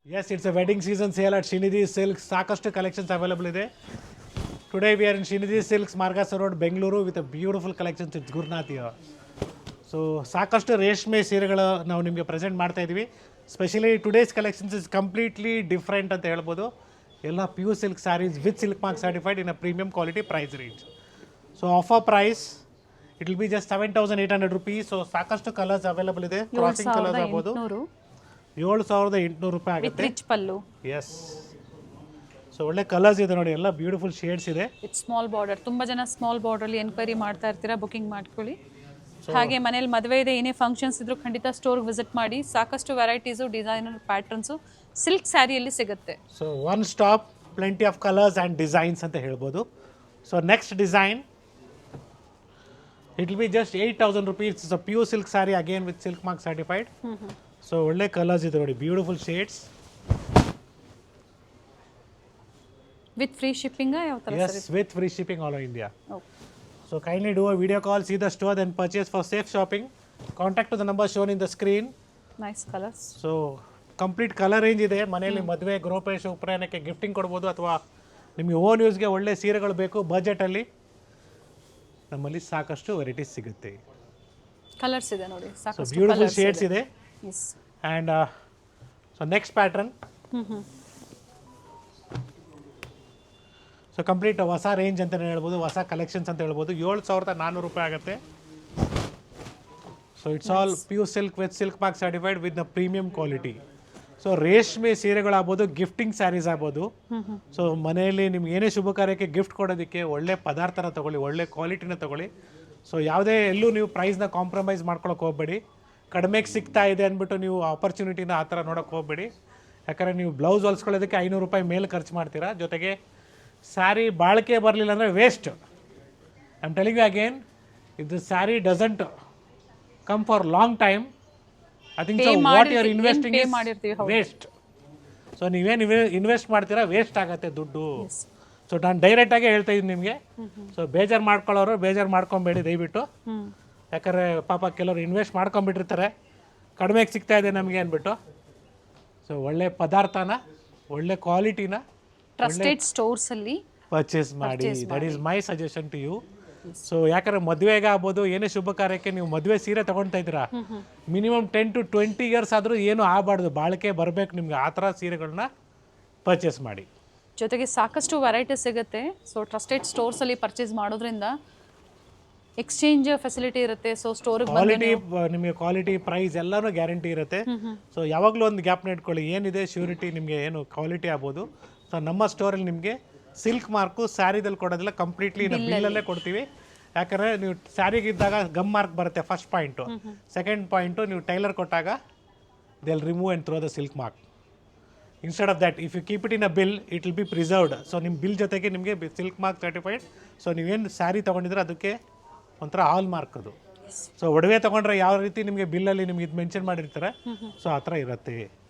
Yes, it's a wedding season sale at Srinidhi Silks. ಸಾಕಷ್ಟು collections available ಇದೆ. Today we are in Srinidhi Silks, Margasa Road, Bengaluru with a beautiful collections. It's Gurnath here. So ಸಾಕಷ್ಟು ರೇಷ್ಮೆ ಸೀರೆಗಳು ನಾವು ನಿಮಗೆ present ಮಾಡ್ತಾ ಇದ್ದೀವಿ. Specially today's collections is completely different ಅಂತ ಹೇಳ್ಬೋದು. ಎಲ್ಲ pure silk saris with silk mark certified in a premium quality price range. So offer price it will be just 7,800 rupees. So ಸಾಕಷ್ಟು ಕಲರ್ಸ್ ಅವೈಲಬಲ್ ಇದೆ. ಕ್ರಾಸಿಂಗ್ ಕಲರ್ಸ್ ಆಗ್ಬೋದು. 7,800 ರೂಪಾಯಿ ಆಗುತ್ತೆ. Rich pallu. Yes. So ಒಳ್ಳೆ colours ಇದೆ ನೋಡಿ, ಎಲ್ಲ ಬ್ಯೂಟಿಫುಲ್ ಶೇಡ್ಸ್ ಇದೆ. It's small border. ತುಂಬ ಜನ ಸ್ಮಾಲ್ ಬಾರ್ಡರಲ್ಲಿ ಎನ್ಕ್ವೈರಿ ಮಾಡ್ತಾ ಇರ್ತೀರಾ, ಬುಕಿಂಗ್ ಮಾಡ್ಕೊಳ್ಳಿ. ಹಾಗೆ ಮನೇಲಿ ಮದುವೆ ಇದೆ, ಏನೇ ಫಂಕ್ಷನ್ಸ್ ಇದ್ರೂ ಖಂಡಿತ ಸ್ಟೋರ್ಗೆ ವಿಸಿಟ್ ಮಾಡಿ. ಸಾಕಷ್ಟು ವೆರೈಟೀಸು, ಡಿಸೈನರ್ ಪ್ಯಾಟರ್ನ್ಸು ಸಿಲ್ಕ್ ಸ್ಯಾರಿಯಲ್ಲಿ ಸಿಗುತ್ತೆ. So one stop, plenty of colours and designs ಅಂತ ಹೇಳ್ಬೋದು. So next design it will be just 8,000 rupees. It's a pure silk sari again with silk mark certified. So ಒಳ್ಳೆ colours ಇದೆ ನೋಡಿ, beautiful shades. With free shipping ಯಾವ ಥರ? Yes, with free shipping all over India. So kindly do a video call, see the store, then purchase for safe shopping. Contact to the number shown in the screen. Nice colours. So complete colour range ಇದೆ. ಮನೆಯಲ್ಲಿ ಮದುವೆ, ಗೃಹಪ್ರವೇಶ, ಉಪನಯನಕ್ಕೆ gifting ಕೊಡ್ಬೋದು, ಅಥವಾ ನಿಮಗೆ own ಯೂಸ್ಗೆ ಒಳ್ಳೆ ಸೀರೆಗಳು ಬೇಕು ಬಜೆಟಲ್ಲಿ, ನಮ್ಮಲ್ಲಿ ಸಾಕಷ್ಟು ವೆರೈಟೀಸ್ ಸಿಗುತ್ತೆ. ಕಲರ್ಸ್ ಇದೆ ನೋಡಿ, ಸೊ ಸಾಕಷ್ಟು ಬ್ಯೂಟಿಫುಲ್ ಶೇಡ್ಸ್ ಇದೆ. Yes. And so next pattern. So complete ಹೊಸ ರೇಂಜ್ ಅಂತಲೇ ಹೇಳ್ಬೋದು, ಹೊಸ ಕಲೆಕ್ಷನ್ಸ್ ಅಂತ ಹೇಳ್ಬೋದು. 7,400 ರೂಪಾಯಿ ಆಗುತ್ತೆ. So it's all pure silk with silk mark certified with the premium quality. So ರೇಷ್ಮೆ ಸೀರೆಗಳಾಗ್ಬೋದು, ಗಿಫ್ಟಿಂಗ್ ಸ್ಯಾರೀಸ್ ಆಗ್ಬೋದು. ಸೊ ಮನೆಯಲ್ಲಿ ನಿಮ್ಗೆ ಏನೇ ಶುಭ ಕಾರ್ಯಕ್ಕೆ ಗಿಫ್ಟ್ ಕೊಡೋದಕ್ಕೆ ಒಳ್ಳೆ ಪದಾರ್ಥನ ತೊಗೊಳ್ಳಿ, ಒಳ್ಳೆ ಕ್ವಾಲಿಟಿನ ತೊಗೊಳ್ಳಿ. ಸೊ ಯಾವುದೇ ಎಲ್ಲೂ ನೀವು ಪ್ರೈಸ್ನ ಕಾಂಪ್ರಮೈಸ್ ಮಾಡ್ಕೊಳಕ್ಕೆ ಹೋಗ್ಬೇಡಿ. ಕಡಿಮೆಗೆ ಸಿಗ್ತಾ ಇದೆ ಅಂದ್ಬಿಟ್ಟು ನೀವು ಆಪರ್ಚುನಿಟಿನ ಆ ಥರ ನೋಡೋಕ್ಕೆ ಹೋಗ್ಬೇಡಿ. ಯಾಕಂದರೆ ನೀವು ಬ್ಲೌಸ್ ಹೊಲ್ಸ್ಕೊಳ್ಳೋದಕ್ಕೆ 500 ರೂಪಾಯಿ ಮೇಲೆ ಖರ್ಚು ಮಾಡ್ತೀರಾ, ಜೊತೆಗೆ ಸ್ಯಾರಿ ಬಾಳಿಕೆ ಬರಲಿಲ್ಲ ಅಂದರೆ waste. I am telling you again, if the sari doesn't come for long time, I think so what you are investing is waste. So ನೀವೇನು ಇನ್ವೆಸ್ಟ್ ಮಾಡ್ತೀರಾ ವೇಸ್ಟ್ ಆಗುತ್ತೆ ದುಡ್ಡು. ಸೊ ನಾನು ಡೈರೆಕ್ಟಾಗೆ ಹೇಳ್ತಾ ಇದ್ದೀನಿ ನಿಮಗೆ. ಸೊ ಬೇಜಾರು ಮಾಡ್ಕೊಳ್ಳೋರು ಬೇಜಾರು ಮಾಡ್ಕೊಬೇಡಿ ದಯವಿಟ್ಟು. ಯಾಕಂದರೆ ಪಾಪ ಕೆಲವರು ಇನ್ವೆಸ್ಟ್ ಮಾಡ್ಕೊಂಬಿಟ್ಟಿರ್ತಾರೆ, ಕಡಿಮೆಗೆ ಸಿಗ್ತಾ ಇದೆ ನಮಗೆ ಅಂದ್ಬಿಟ್ಟು. ಸೊ ಒಳ್ಳೆ ಪದಾರ್ಥನ, ಒಳ್ಳೆ ಕ್ವಾಲಿಟಿನ ಟ್ರಸ್ಟೆಡ್ ಸ್ಟೋರ್ಸ್ ಅಲ್ಲಿ ಪರ್ಚೇಸ್ ಮಾಡಿ. That is my suggestion to you. So ಯಾಕಂದರೆ ಮದುವೆಗೆ ಆಗ್ಬೋದು, ಏನೇ ಶುಭ ಕಾರ್ಯಕ್ಕೆ ನೀವು ಮದುವೆ ಸೀರೆ ತೊಗೊಳ್ತಾ ಇದ್ದೀರಾ, ಮಿನಿಮಮ್ 10 to 20 years ಆದರೂ ಏನು ಆಗಬಾರ್ದು, ಬಾಳಿಕೆ ಬರಬೇಕು ನಿಮ್ಗೆ. ಆ ಥರ ಸೀರೆಗಳನ್ನ ಪರ್ಚೇಸ್ ಮಾಡಿ. ಜೊತೆಗೆ ಸಾಕಷ್ಟು ವೆರೈಟೀಸ್ ಸಿಗುತ್ತೆ. ಸೊ ಟ್ರಸ್ಟೆಡ್ ಸ್ಟೋರ್ಸ್ ಅಲ್ಲಿ ಪರ್ಚೇಸ್ ಮಾಡೋದ್ರಿಂದ ಎಕ್ಸ್ಚೇಂಜ್ ಫೆಸಿಲಿಟಿ ಇರುತ್ತೆ. ಸೊ ಸ್ಟೋರಿಗೆ ಕ್ವಾಲಿಟಿ, ನಿಮಗೆ ಕ್ವಾಲಿಟಿ, ಪ್ರೈಸ್ ಎಲ್ಲನೂ ಗ್ಯಾರಂಟಿ ಇರುತ್ತೆ. ಸೊ ಯಾವಾಗಲೂ ಒಂದು ಗ್ಯಾಪ್ನ ಇಟ್ಕೊಳ್ಳಿ, ಏನಿದೆ ಶ್ಯೂರಿಟಿ ನಿಮಗೆ ಏನು ಕ್ವಾಲಿಟಿ ಆಗ್ಬೋದು. ಸೊ ನಮ್ಮ ಸ್ಟೋರಲ್ಲಿ ನಿಮಗೆ ಸಿಲ್ಕ್ ಮಾರ್ಕು ಸ್ಯಾರಿದಲ್ಲಿ ಕೊಡೋದಿಲ್ಲ, ಕಂಪ್ಲೀಟ್ಲಿ ನಾವು ಬಿಲ್ಲಲ್ಲೇ ಕೊಡ್ತೀವಿ. ಯಾಕಂದರೆ ನೀವು ಸ್ಯಾರಿಗಿದ್ದಾಗ ಗಮ್ ಮಾರ್ಕ್ ಬರುತ್ತೆ ಫಸ್ಟ್ ಪಾಯಿಂಟು. ಸೆಕೆಂಡ್ ಪಾಯಿಂಟು, ನೀವು ಟೈಲರ್ ಕೊಟ್ಟಾಗ they will remove and throw the silk mark. Instead of that, if you keep it in a bill, it will be preserved. So ನಿಮ್ಮ bill ಜೊತೆಗೆ ನಿಮಗೆ silk mark certified. So ನೀವೇನು ಸ್ಯಾರಿ ತೊಗೊಂಡಿದ್ರೆ ಅದಕ್ಕೆ ಒಂಥರ ಹಾಲ್ mark ಅದು. So ಒಡವೆ ತೊಗೊಂಡ್ರೆ ಯಾವ ರೀತಿ ನಿಮಗೆ ಬಿಲ್ಲಲ್ಲಿ ನಿಮ್ಗೆ ಇದು ಮೆನ್ಷನ್ ಮಾಡಿರ್ತಾರೆ, ಸೊ ಆ ಥರ ಇರುತ್ತೆ.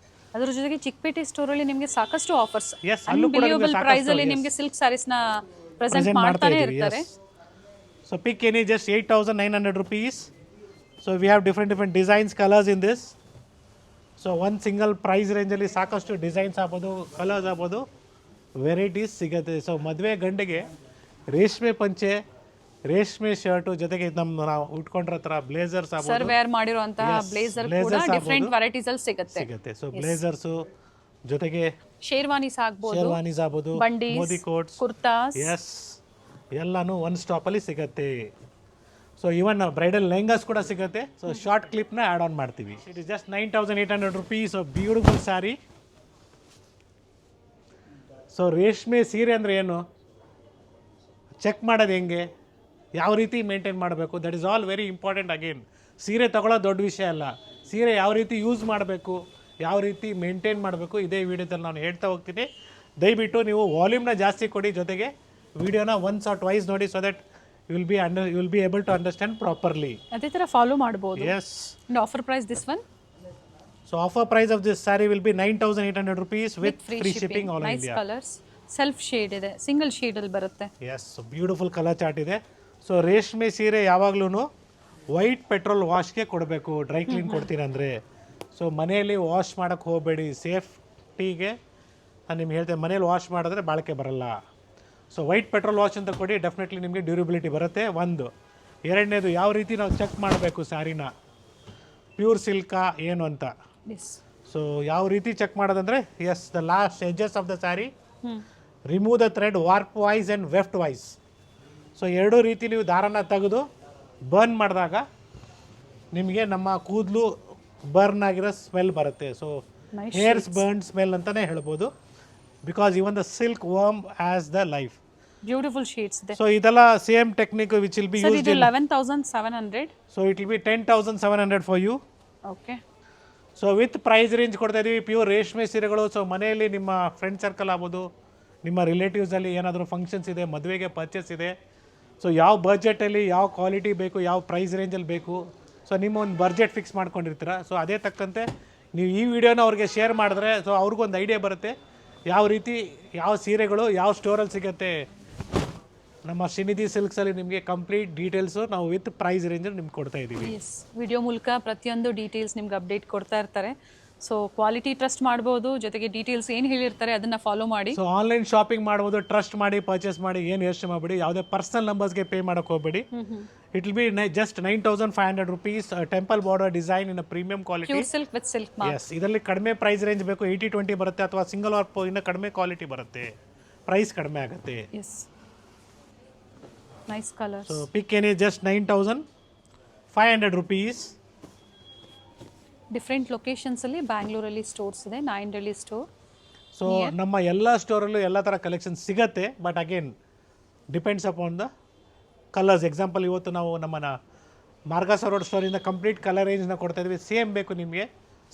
ಅದರ ಜೊತೆಗೆ ಚಿಕ್ಕಪೇಟೆ ಸ್ಟೋರ್ ಅಲ್ಲಿ ನಿಮಗೆ ಸಾಕಷ್ಟು ಆಫರ್ಸ್, Yes, ಅಲ್ಲೂ ಕೂಡ ನಿಮ್ಗೆ ಸಾಕಷ್ಟು, ಪ್ರೈಸ್ ಅಲ್ಲಿ ನಿಮಗೆ ಸಿಲ್ಕ್ ಸ್ಯಾರೀಸ್ ನ ಪ್ರೆಸೆಂಟ್ ಮಾಡ್ತಾನೆ ಇರ್ತಾರೆ. So pick any just 8,900 rupees. So we have different designs, colours in this. So ಒಂದು ಸಿಂಗಲ್ ಪ್ರೈಸ್ ರೇಂಜಲ್ಲಿ ಸಾಕಷ್ಟು ಡಿಸೈನ್ಸ್ ಆಗ್ಬೋದು, ಕಲರ್ಸ್ ಆಗ್ಬೋದು, ವೆರೈಟೀಸ್ ಸಿಗುತ್ತೆ. ಸೊ ಮದುವೆ ಗಂಡಿಗೆ ರೇಷ್ಮೆ ಪಂಚೆ, ರೇಷ್ಮೆ ಶರ್ಟು, ಜೊತೆಗೆ ನಾವು ಉಟ್ಕೊಂಡ್ರ ಥರ ಬ್ಲೇಸರ್ಸ್ ಸರ್ ಆಗ್ಬೋದು, ವೇರ್ ಮಾಡಿರುವಂತಹ ಬ್ಲೇಸರ್ ಕೂಡ ಡಿಫರೆಂಟ್ ವೆರೈಟೀಸ್ ಅಲ್ಲಿ ಸಿಗುತ್ತೆ. ಸೊ ಬ್ಲೇಸರ್ಸು ಜೊತೆಗೆ ಶೇರ್ವಾನೀಸ್ ಆಗ್ಬೋದು, ಶೇರ್ವಾನೀಸ್ ಆಗ್ಬೋದು, ಬಂಡೀಸ್, ಮೋದಿ ಕೋಟ್ಸ್, ಕುರ್ತಾಸ್, ಎಸ್, ಎಲ್ಲನೂ ಒಂದು ಸ್ಟಾಪಲ್ಲಿ ಸಿಗುತ್ತೆ. ಸೊ ಈವನ್ ಬ್ರೈಡಲ್ ಲೆಹಂಗಾಸ್ ಕೂಡ ಸಿಗುತ್ತೆ. ಸೊ ಶಾರ್ಟ್ ಕ್ಲಿಪ್ನ ಆ್ಯಡ್ ಆನ್ ಮಾಡ್ತೀವಿ. It is just 9,800 rupees. So beautiful sari. So ರೇಷ್ಮೆ ಸೀರೆ ಅಂದರೆ ಏನು, ಚೆಕ್ ಮಾಡೋದು ಹೆಂಗೆ, ಯಾವ ರೀತಿ ಮೇಂಟೈನ್ ಮಾಡಬೇಕು, that is all very important. Again, ಸೀರೆ ತೊಗೊಳ್ಳೋದು ದೊಡ್ಡ ವಿಷಯ ಅಲ್ಲ, ಸೀರೆ ಯಾವ ರೀತಿ ಯೂಸ್ ಮಾಡಬೇಕು, ಯಾವ ರೀತಿ ಮೇಂಟೈನ್ ಮಾಡಬೇಕು, ಇದೇ ವಿಡಿಯೋದಲ್ಲಿ ನಾನು ಹೇಳ್ತಾ ಹೋಗ್ತೀನಿ. ದಯವಿಟ್ಟು ನೀವು ವಾಲ್ಯೂಮ್ನ ಜಾಸ್ತಿ ಕೊಡಿ, ಜೊತೆಗೆ ವಿಡಿಯೋನ ಒನ್ಸ್ ಆರ್ ಟ್ವೈಸ್ ನೋಡಿ. So that you will be able to understand properly. ಅದೇ ಥರ ಫಾಲೋ ಮಾಡ್ಬೋದು. Yes. And offer price this one. So offer price of this sari will be 9,800 rupees with free shipping all nice India. Colours, self shade ಇದೆ, single shade ಅಲ್ಲಿ ಬರುತ್ತೆ. Yes, beautiful colour chart ಇದೆ. So ರೇಷ್ಮೆ ಸೀರೆ ಯಾವಾಗ್ಲೂ white petrol ವಾಶ್ಗೆ ಕೊಡಬೇಕು, dry clean ಕೊಡ್ತೀರಂದರೆ. ಸೊ ಮನೆಯಲ್ಲಿ ವಾಶ್ ಮಾಡೋಕ್ಕೆ ಹೋಗಬೇಡಿ, ಸೇಫ್ ಟೀಗೆ ನಾನು ನಿಮ್ಗೆ ಹೇಳ್ತೇನೆ, ಮನೇಲಿ ವಾಶ್ ಮಾಡಿದ್ರೆ ಬಾಳಿಕೆ ಬರಲ್ಲ. ಸೊ ವೈಟ್ ಪೆಟ್ರೋಲ್ ವಾಶ್ ಅಂತ ಕೊಡಿ, ಡೆಫಿನೆಟ್ಲಿ ನಿಮಗೆ ಡ್ಯೂರಬಿಲಿಟಿ ಬರುತ್ತೆ. ಒಂದು. ಎರಡನೇದು, ಯಾವ ರೀತಿ ನಾವು ಚೆಕ್ ಮಾಡಬೇಕು ಸ್ಯಾರಿನ ಪ್ಯೂರ್ ಸಿಲ್ಕಾ ಏನು ಅಂತ. ಎಸ್. ಸೊ ಯಾವ ರೀತಿ ಚೆಕ್ ಮಾಡೋದಂದರೆ, yes, the last edges of the sari, remove the thread warp wise and weft wise. So ಎರಡೂ ರೀತಿ ನೀವು ದಾರನ ತೆಗೆದು ಬರ್ನ್ ಮಾಡಿದಾಗ ನಿಮಗೆ ನಮ್ಮ ಕೂದಲು ಬರ್ನ್ ಆಗಿರೋ ಸ್ಮೆಲ್ ಬರುತ್ತೆ. ಸೊ ಹೇರ್ಸ್ ಬರ್ನ್ ಸ್ಮೆಲ್ ಅಂತಲೇ ಹೇಳ್ಬೋದು, because even the silk worm has the life. Beautiful shades ಇದೆ. ಸೊ ಇದೆಲ್ಲ same technique which will be sir used ಇದು in 11,700. So it will be 10,700 for you. Okay. So with price range ಕೊಡ್ತಾ ಇದೀವಿ, pure ರೇಷ್ಮೆ ಸೀರೆಗಳು. So ಮನೆಯಲ್ಲಿ ನಿಮ್ಮ friend circle ಆಗ್ಬೋದು, ನಿಮ್ಮ ರಿಲೇಟಿವ್ಸಲ್ಲಿ ಏನಾದರೂ ಫಂಕ್ಷನ್ಸ್ ಇದೆ, ಮದುವೆಗೆ ಪರ್ಚೇಸ್ ಇದೆ, ಸೊ ಯಾವ ಬಜೆಟಲ್ಲಿ ಯಾವ ಕ್ವಾಲಿಟಿ ಬೇಕು, ಯಾವ ಪ್ರೈಸ್ ರೇಂಜಲ್ಲಿ ಬೇಕು, ಸೊ ನಿಮ್ಮ ಒಂದು ಬಜೆಟ್ ಫಿಕ್ಸ್ ಮಾಡ್ಕೊಂಡಿರ್ತೀರ. ಸೊ ಅದೇ ತಕ್ಕಂತೆ ನೀವು ಈ ವಿಡಿಯೋನ ಅವ್ರಿಗೆ ಶೇರ್ ಮಾಡಿದ್ರೆ ಸೊ ಅವ್ರಿಗೊಂದು ಐಡಿಯಾ ಬರುತ್ತೆ ಯಾವ ರೀತಿ ಯಾವ ಸೀರೆಗಳು ಯಾವ ಸ್ಟೋರಲ್ಲಿ ಸಿಗುತ್ತೆ. ನಮ್ಮ ಶ್ರೀನಿಧಿ ಸಿಲ್ಕ್ಸಲ್ಲಿ ನಿಮಗೆ ಕಂಪ್ಲೀಟ್ ಡೀಟೇಲ್ಸು ನಾವು ವಿತ್ ಪ್ರೈಸ್ ರೇಂಜ್ ನಿಮ್ಗೆ ಕೊಡ್ತಾ ಇದ್ದೀವಿ. ಎಸ್, ವಿಡಿಯೋ ಮೂಲಕ ಪ್ರತಿಯೊಂದು ಡೀಟೇಲ್ಸ್ ನಿಮ್ಗೆ ಅಪ್ಡೇಟ್ ಕೊಡ್ತಾ ಇರ್ತಾರೆ. ಸೊ ಕ್ವಾಲಿಟಿ ಟ್ರಸ್ಟ್ ಮಾಡ್ಬೋದು, ಜೊತೆಗೆ ಡೀಟೇಲ್ಸ್ ಏನು ಹೇಳಿರ್ತಾರೆ ಅದನ್ನು ಫಾಲೋ ಮಾಡಿ. ಸೊ ಆನ್ಲೈನ್ ಶಾಪಿಂಗ್ ಮಾಡ್ಬೋದು, ಟ್ರಸ್ಟ್ ಮಾಡಿ ಪರ್ಚೇಸ್ ಮಾಡಿ, ಏನು ಯೋಚನೆ ಮಾಡಬೇಡಿ, ಯಾವುದೇ ಪರ್ಸನಲ್ ನಂಬರ್ಸ್ಗೆ ಪೇ ಮಾಡೋಕೆ ಹೋಗಬೇಡಿ. It will be just 9,500 rupees, temple border design in premium quality, pure silk with silk mark. Yes. ಇದರಲ್ಲಿ ಕಡಿಮೆ ಪ್ರೈಸ್ ರೇಂಜ್ ಬೇಕು, 80-20 ಬರುತ್ತೆ, ಅಥವಾ ಸಿಂಗಲ್ ವಾರ್ಪ್ ಇನ್ನೂ ಕಡಿಮೆ ಕ್ವಾಲಿಟಿ ಬರುತ್ತೆ, ಪ್ರೈಸ್ ಕಡಿಮೆ ಆಗುತ್ತೆ. Yes, nice colours. So pick any just 9,500 rupees. Different ಲೊಕೇಶನ್ಸಲ್ಲಿ ಬ್ಯಾಂಗ್ಳೂರಲ್ಲಿ ಸ್ಟೋರ್ಸ್ ಇದೆ, ನಾಯಿಂಡಳ್ಳಿ ಸ್ಟೋರ್. ಸೊ ನಮ್ಮ ಎಲ್ಲ ಸ್ಟೋರಲ್ಲೂ ಎಲ್ಲ ಥರ ಕಲೆಕ್ಷನ್ ಸಿಗತ್ತೆ, but again depends upon the colours. Example, ಇವತ್ತು ನಾವು ನಮ್ಮನ್ನ ಮಾರ್ಗಾಸ ರೋಡ್ ಸ್ಟೋರಿಂದ ಕಂಪ್ಲೀಟ್ ಕಲರ್ ರೇಂಜ್ನ ಕೊಡ್ತಾ ಇದ್ವಿ. ಸೇಮ್ ಬೇಕು ನಿಮಗೆ,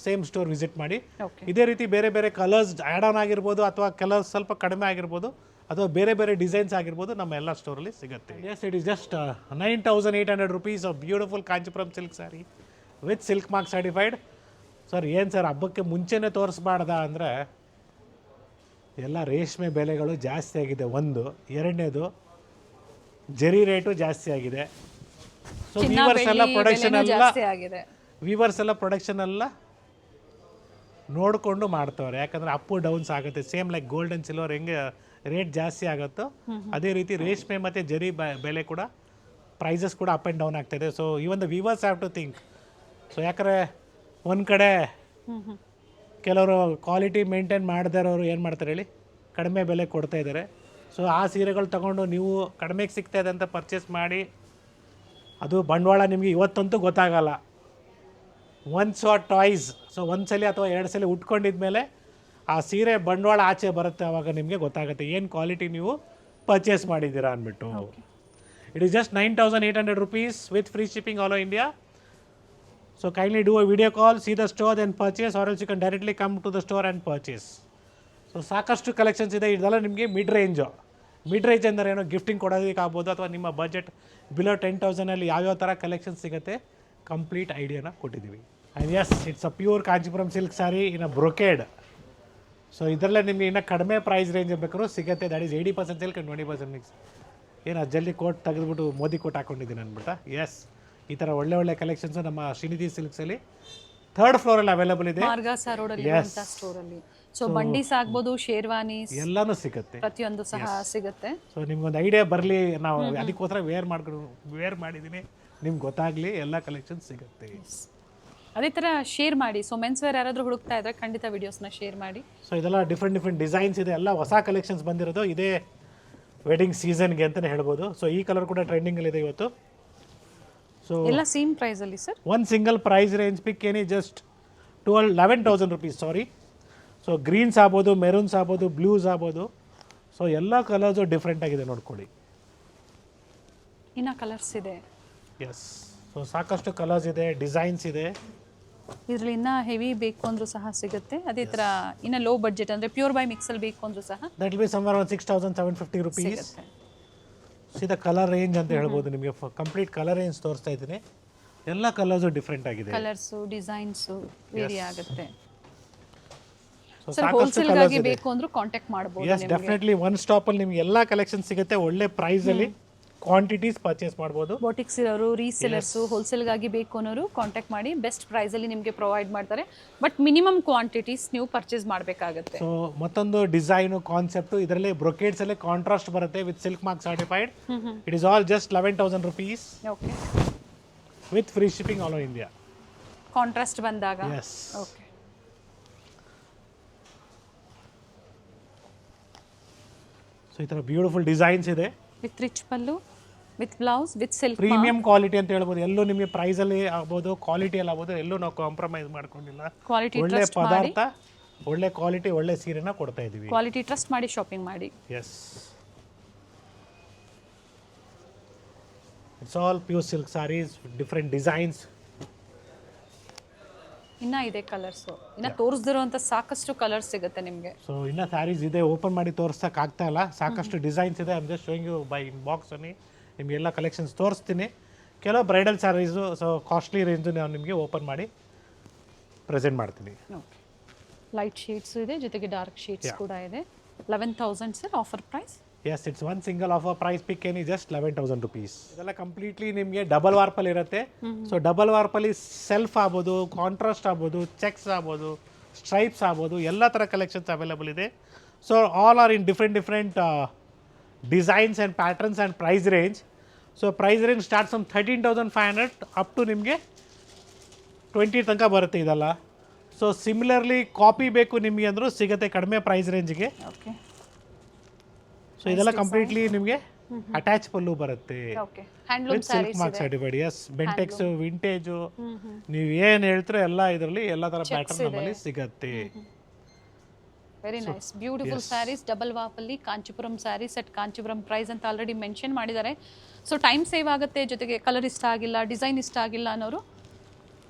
ಸೇಮ್ ಸ್ಟೋರ್ ವಿಸಿಟ್ ಮಾಡಿ. ಓಕೆ. ಇದೇ ರೀತಿ ಬೇರೆ ಬೇರೆ ಕಲರ್ಸ್ ಆ್ಯಡ್ ಆನ್ ಆಗಿರ್ಬೋದು, ಅಥವಾ ಕಲರ್ಸ್ ಸ್ವಲ್ಪ ಕಡಿಮೆ ಆಗಿರ್ಬೋದು, ಅಥವಾ ಬೇರೆ ಬೇರೆ ಡಿಸೈನ್ಸ್ ಆಗಿರ್ಬೋದು, ನಮ್ಮ ಎಲ್ಲ ಸ್ಟೋರಲ್ಲಿ ಸಿಗುತ್ತೆ. Yes, it is just 9,800 rupees of beautiful Kanchipuram silk sari with silk mark certified. Sir ಏನು ಸರ್, ಹಬ್ಬಕ್ಕೆ ಮುಂಚೆನೇ ತೋರಿಸ್ಬಾರ್ದ ಅಂದರೆ, ಎಲ್ಲ ರೇಷ್ಮೆ ಬೆಲೆಗಳು ಜಾಸ್ತಿ ಆಗಿದೆ ಒಂದು. ಎರಡನೇದು, ಜರಿ ರೇಟು ಜಾಸ್ತಿ ಆಗಿದೆ. ಸೊ ವೀವರ್ಸ್ ಎಲ್ಲ ಪ್ರೊಡಕ್ಷನ್ ಎಲ್ಲ ನೋಡಿಕೊಂಡು ಮಾಡ್ತವ್ರೆ, ಯಾಕಂದರೆ ಅಪ್ಪು ಡೌನ್ಸ್ ಆಗುತ್ತೆ. Same like gold and silver ಹೆಂಗೆ ರೇಟ್ ಜಾಸ್ತಿ ಆಗುತ್ತೋ ಅದೇ ರೀತಿ ರೇಷ್ಮೆ ಮತ್ತು ಜರಿ ಬೆಲೆ ಕೂಡ, ಪ್ರೈಸಸ್ ಕೂಡ ಅಪ್ ಆ್ಯಂಡ್ ಡೌನ್ ಆಗ್ತಾಯಿದೆ. So even the weavers have to think. So ಯಾಕಂದರೆ ಒಂದು ಕಡೆ ಕೆಲವರು ಕ್ವಾಲಿಟಿ ಮೇಂಟೈನ್ ಮಾಡದೇ ಇರೋರು ಏನು ಮಾಡ್ತಾರೆ ಹೇಳಿ, ಕಡಿಮೆ ಬೆಲೆ ಕೊಡ್ತಾ ಇದ್ದಾರೆ. ಸೊ ಆ ಸೀರೆಗಳು ತೊಗೊಂಡು ನೀವು ಕಡಿಮೆಗೆ ಸಿಗ್ತಾ ಇದೆ ಅಂತ ಪರ್ಚೇಸ್ ಮಾಡಿ, ಅದು ಬಂಡವಾಳ ನಿಮಗೆ ಇವತ್ತಂತೂ ಗೊತ್ತಾಗಲ್ಲ. ಒನ್ಸ್ ಆರ್ ಟಾಯ್ಸ್, ಸೊ ಒಂದು ಸಲ ಅಥವಾ 2 ಸಲ ಉಟ್ಕೊಂಡಿದ್ಮೇಲೆ ಆ ಸೀರೆ ಬಂಡವಾಳ ಆಚೆ ಬರುತ್ತೆ, ಆವಾಗ ನಿಮಗೆ ಗೊತ್ತಾಗುತ್ತೆ ಏನು ಕ್ವಾಲಿಟಿ ನೀವು ಪರ್ಚೇಸ್ ಮಾಡಿದ್ದೀರಾ ಅಂದ್ಬಿಟ್ಟು. It is just 9,800 rupees with free shipping all over India. So kindly do a video call, see the store, then purchase, or else you can directly come to the store and purchase. So ಸಾಕಷ್ಟು collections ಇದೆ. ಇದೆಲ್ಲ ನಿಮಗೆ mid range ಅಂದರೆ ಏನೋ gifting ಕೊಡೋದಕ್ಕೆ ಆಗ್ಬೋದು, ಅಥವಾ ನಿಮ್ಮ ಬಜೆಟ್ ಬಿಲೋ 10,000 ಯಾವ್ಯಾವ ಥರ ಕಲೆಕ್ಷನ್ಸ್ ಸಿಗುತ್ತೆ ಕಂಪ್ಲೀಟ್ ಐಡಿಯಾನ ಕೊಟ್ಟಿದ್ದೀವಿ. And yes, it's a pure Kanchipuram silk sari in a brocade. So ಇದರಲ್ಲೇ ನಿಮಗೆ ಇನ್ನೂ ಕಡಿಮೆ ಪ್ರೈಸ್ ರೇಂಜ್ ಬೇಕಾದ್ರೂ ಸಿಗುತ್ತೆ. That is 80% silk and 20% mix. ಏನು ಜಲ್ದಿ ಕೋಟ್ ತೆಗೆದುಬಿಟ್ಟು ಮೋದಿ ಕೋಟ್ ಹಾಕ್ಕೊಂಡಿದ್ದೀನಿ ಅಂದ್ಬಿಟ್ಟು. ಎಸ್, ಈ ಥರ ಒಳ್ಳೆ ಕಲೆಕ್ಷನ್ಸು ನಮ್ಮ ಶ್ರೀನಿಧಿ ಸಿಲ್ಕ್ಸಲ್ಲಿ 3rd ಫ್ಲೋರಲ್ಲಿ ಅವೈಲೇಬಲ್ ಇದೆ, ಮಾರ್ಗಾಸ ರೋಡಲ್ಲಿ ಸ್ಟೋರಲ್ಲಿ. ಸೊ ಬಂಡೀಸ್ ಆಗ್ಬೋದು, ಶೇರ್ವಾನೀಸ್ ಎಲ್ಲನೂ ಸಿಗುತ್ತೆ, ಪ್ರತಿಯೊಂದು ಸಹ ಸಿಗುತ್ತೆ. ಸೊ ನಿಮ್ಗೊಂದು ಐಡಿಯಾ ಬರಲಿ, ನಾವು ಅದಕ್ಕೋಸ್ಕರ ವೇರ್ ಮಾಡಿದ್ದೀನಿ, ನಿಮ್ಗೆ ಗೊತ್ತಾಗಲಿ, ಎಲ್ಲ ಕಲೆಕ್ಷನ್ಸ್ ಸಿಗುತ್ತೆ. ಅದೇ ಥರ ಶೇರ್ ಮಾಡಿ. ಸೊ ಮೆನ್ಸ್ ವೇರ್ ಯಾರಾದರೂ ಹುಡುಕ್ತಾ ಇದ್ರೆ ಖಂಡಿತ ವಿಡಿಯೋಸ್ನ ಶೇರ್ ಮಾಡಿ. ಸೊ ಇದೆಲ್ಲ ಡಿಫ್ರೆಂಟ್ ಡಿಸೈನ್ಸ್ ಇದೆ, ಎಲ್ಲ ಹೊಸ ಕಲೆಕ್ಷನ್ಸ್ ಬಂದಿರೋದು ಇದೇ ವೆಡ್ಡಿಂಗ್ ಸೀಸನ್ಗೆ ಅಂತಲೇ ಹೇಳ್ಬೋದು. ಸೊ ಈ ಕಲರ್ ಕೂಡ ಟ್ರೆಂಡಿಂಗಲ್ಲಿದೆ ಇವತ್ತು. ಸೊ ಎಲ್ಲ ಸೇಮ್ ಪ್ರೈಸಲ್ಲಿ ಸರ್. ಒಂದು ಸಿಂಗಲ್ ಪ್ರೈಸ್ ರೇಂಜ್ ಪಿಕ್ ಏನಿ ಜಸ್ಟ್ 11,000 rupees, ಸಾರಿ. ಸೊ ಗ್ರೀನ್ಸ್ ಆಗ್ಬೋದು, ಮೆರೂನ್ಸ್ ಆಗ್ಬೋದು, ಬ್ಲೂಸ್ ಆಗ್ಬೋದು. ಸೊ ಎಲ್ಲ ಕಲರ್ಸು ಡಿಫ್ರೆಂಟ್ ಆಗಿದೆ ನೋಡ್ಕೊಳ್ಳಿ. ಇನ್ನು ಕಲರ್ಸ್ ಇದೆ. ಎಸ್, ಸೊ ಸಾಕಷ್ಟು ಕಲರ್ಸ್ ಇದೆ, ಡಿಸೈನ್ಸ್ ಇದೆ. ಇದರಲ್ಲಿ ಇನ್ನೂ ಹೆವಿ ಬೇಕು ಅಂದರೂ ಸಹ ಸಿಗುತ್ತೆ. ಅದೇ ಥರ ಇನ್ನು ಲೋ ಬಡ್ಜೆಟ್ ಅಂದರೆ ಪ್ಯೂರ್ ಬೈ ಮಿಕ್ಸಲ್ಲಿ ಬೇಕು ಅಂದರೂ ಸಹ that will be somewhere around 6,750 rupees. ಸೀದಾ ಕಲರ್ ರೇಂಜ್ ಅಂತ ಹೇಳ್ಬೋದು. ನಿಮಗೆ ಕಂಪ್ಲೀಟ್ ಕಲರ್ ರೇಂಜ್ ತೋರಿಸ್ತಾ ಇದ್ದೀನಿ. ಎಲ್ಲ ಕಲರ್ಸು ಡಿಫ್ರೆಂಟ್ ಆಗಿದೆ, ಕಲರ್ಸು ಡಿಸೈನ್ಸು ವೇರಿ ಆಗುತ್ತೆ. ಸೊ ಸರ್ ಹೋಲ್ಸೇಲ್ ಆಗಿ ಬೇಕು ಅಂದ್ರೂ ಕಾಂಟ್ಯಾಕ್ಟ್ ಮಾಡಬಹುದು. ಎಸ್, ಡೆಫಿನೆಟ್ಲಿ ಒನ್ ಸ್ಟಾಪಲ್ಲಿ ನಿಮಗೆ ಎಲ್ಲ ಕಲೆಕ್ಷನ್ ಸಿಗುತ್ತೆ ಒಳ್ಳೆ ಪ್ರೈಸಲ್ಲಿ. ಕ್ವಾಂಟಿಟೀಸ್ ಪರ್ಚೇಸ್ ಮಾಡ್ಬೋದು. ಬೋಟಿಕ್ಸ್ ಇರೋರು, ರೀಸೆಲರ್ಸು, ಹೋಲ್ಸೇಲ್ಗಾಗಿ ಬೇಕು ಅನ್ನೋರು ಕಾಂಟ್ಯಾಕ್ಟ್ ಮಾಡಿ ಬೆಸ್ಟ್ ಪ್ರೈಸಲ್ಲಿ ನಿಮಗೆ ಪ್ರೊವೈಡ್ ಮಾಡ್ತಾರೆ. ಬಟ್ ಮಿನಿಮಮ್ ಕ್ವಾಂಟಿಟೀಸ್ ನೀವು ಪರ್ಚೇಸ್ ಮಾಡಬೇಕಾಗುತ್ತೆ. ಸೊ ಮತ್ತೊಂದು ಡಿಸೈನು ಕಾನ್ಸೆಪ್ಟು ಇದರಲ್ಲಿ ಬ್ರೊಕೇಡ್ಸಲ್ಲೇ ಕಾಂಟ್ರಾಸ್ಟ್ ಬರುತ್ತೆ with silk mark certified. It is all just 11,000 rupees okay, with free shipping all over India. Contrast ಬಂದಾಗ. ಎಸ್. ಓಕೆ, ಸೊ ಈ ಥರ ಬ್ಯೂಟಿಫುಲ್ ಡಿಸೈನ್ಸ್ ಇದೆ. With rich pallu, with blouse, with silk. Premium quality ಅಂತ ಹೇಳ್ಬೋದು. ಎಲ್ಲೂ ನಿಮಗೆ ಪ್ರೈಸಲ್ಲಿ ಆಗ್ಬೋದು, ಕ್ವಾಲಿಟಿಯಲ್ಲಿ ಆಗ್ಬೋದು, ಎಲ್ಲೂ ನಾವು ಕಾಂಪ್ರಮೈಸ್ ಮಾಡ್ಕೊಂಡಿಲ್ಲ. ಕ್ವಾಲಿಟಿ ಒಳ್ಳೆ ಪದಾರ್ಥ, ಒಳ್ಳೆ ಕ್ವಾಲಿಟಿ, ಒಳ್ಳೆ ಸೀರೆನ ಕೊಡ್ತಾ ಇದೀವಿ. ಕ್ವಾಲಿಟಿ ಟ್ರಸ್ಟ್ ಮಾಡಿ ಶಾಪಿಂಗ್ ಮಾಡಿ. Yes, it's all pure silk saris, different designs. ಇನ್ನ ಇದೆ ಕಲರ್ಸು, ಇನ್ನ ತೋರಿಸ್ದಿರೋಂಥ ಸಾಕಷ್ಟು ಕಲರ್ಸ್ ಸಿಗುತ್ತೆ ನಿಮಗೆ. ಸೊ ಇನ್ನ ಸ್ಯಾರೀಸ್ ಇದೆ, ಓಪನ್ ಮಾಡಿ ತೋರಿಸಕ್ ಆಗ್ತಾ ಇಲ್ಲ, ಸಾಕಷ್ಟು ಡಿಸೈನ್ಸ್ ಇದೆ. I am just showing you by in box ಅಲ್ಲಿ ನಿಮಗೆಲ್ಲ ಕಲೆಕ್ಷನ್ಸ್ ತೋರಿಸ್ತೀನಿ. ಕೆಲವು bridal saris, so costly range ನಾನು ನಿಮಗೆ ಓಪನ್ ಮಾಡಿ ಪ್ರೆಸೆಂಟ್ ಮಾಡ್ತೀನಿ. ಓಕೆ, ಲೈಟ್ ಶೇಡ್ಸ್ ಇದೆ, ಜೊತೆಗೆ ಡಾರ್ಕ್ ಶೇಡ್ಸ್ ಕೂಡ ಇದೆ. 11,000 sir offer price. Yes, it's one single offer price pick any just 11,000 rupees. ಇದೆಲ್ಲ ಕಂಪ್ಲೀಟ್ಲಿ ನಿಮಗೆ ಡಬಲ್ ವಾರ್ಪಲ್ಲಿ ಇರುತ್ತೆ. ಸೊ ಡಬಲ್ ವಾರ್ಪಲ್ಲಿ ಸೆಲ್ಫ್ ಆಗ್ಬೋದು, ಕಾಂಟ್ರಾಸ್ಟ್ ಆಗ್ಬೋದು, ಚೆಕ್ಸ್ ಆಗ್ಬೋದು, ಸ್ಟ್ರೈಪ್ಸ್ ಆಗ್ಬೋದು, ಎಲ್ಲ ಥರ ಕಲೆಕ್ಷನ್ಸ್ ಅವೈಲೇಬಲ್ ಇದೆ. So all are in different designs and patterns and price range. So price range starts from 13,500 up to ನಿಮಗೆ 20 ತನಕ ಬರುತ್ತೆ ಇದೆಲ್ಲ. ಸೊ ಸಿಮಿಲರ್ಲಿ ಕಾಪಿ ಬೇಕು ನಿಮಗೆ ಅಂದರೂ ಸಿಗುತ್ತೆ ಕಡಿಮೆ ಪ್ರೈಸ್ ರೇಂಜ್ಗೆ. ಓಕೆ, ಸೊ ಇದೆಲ್ಲ ಕಂಪ್ಲೀಟ್ಲಿ ನಿಮಗೆ ಅಟ್ಯಾಚ್ ಪಲ್ಲು ಬರುತ್ತೆ. Okay, handloom silk saris mark certified. Yes, ಬೆಂಟೆಕ್ಸ್, ವಿಂಟೇಜು, ನೀವು ಏನು ಹೇಳ್ತೀರೋ ಎಲ್ಲ ಇದರಲ್ಲಿ ಎಲ್ಲ ಥರ ಪ್ಯಾಟರ್ನ್ ನಮ್ಮಲ್ಲಿ ಸಿಗತ್ತೆ. Very nice, beautiful saris. Double ವಾಪಲ್ಲಿ ಕಾಂಚಿಪುರಂ ಸ್ಯಾರೀಸ್ ಅಟ್ ಕಾಂಚಿಪುರಂ ಪ್ರೈಸ್ ಅಂತ ಆಲ್ರೆಡಿ ಮೆನ್ಷನ್ ಮಾಡಿದ್ದಾರೆ. ಸೊ ಟೈಮ್ ಸೇವ್ ಆಗುತ್ತೆ, ಜೊತೆಗೆ ಕಲರ್ ಇಷ್ಟ ಆಗಿಲ್ಲ, ಡಿಸೈನ್ ಇಷ್ಟ ಆಗಿಲ್ಲ ಅನ್ನೋರು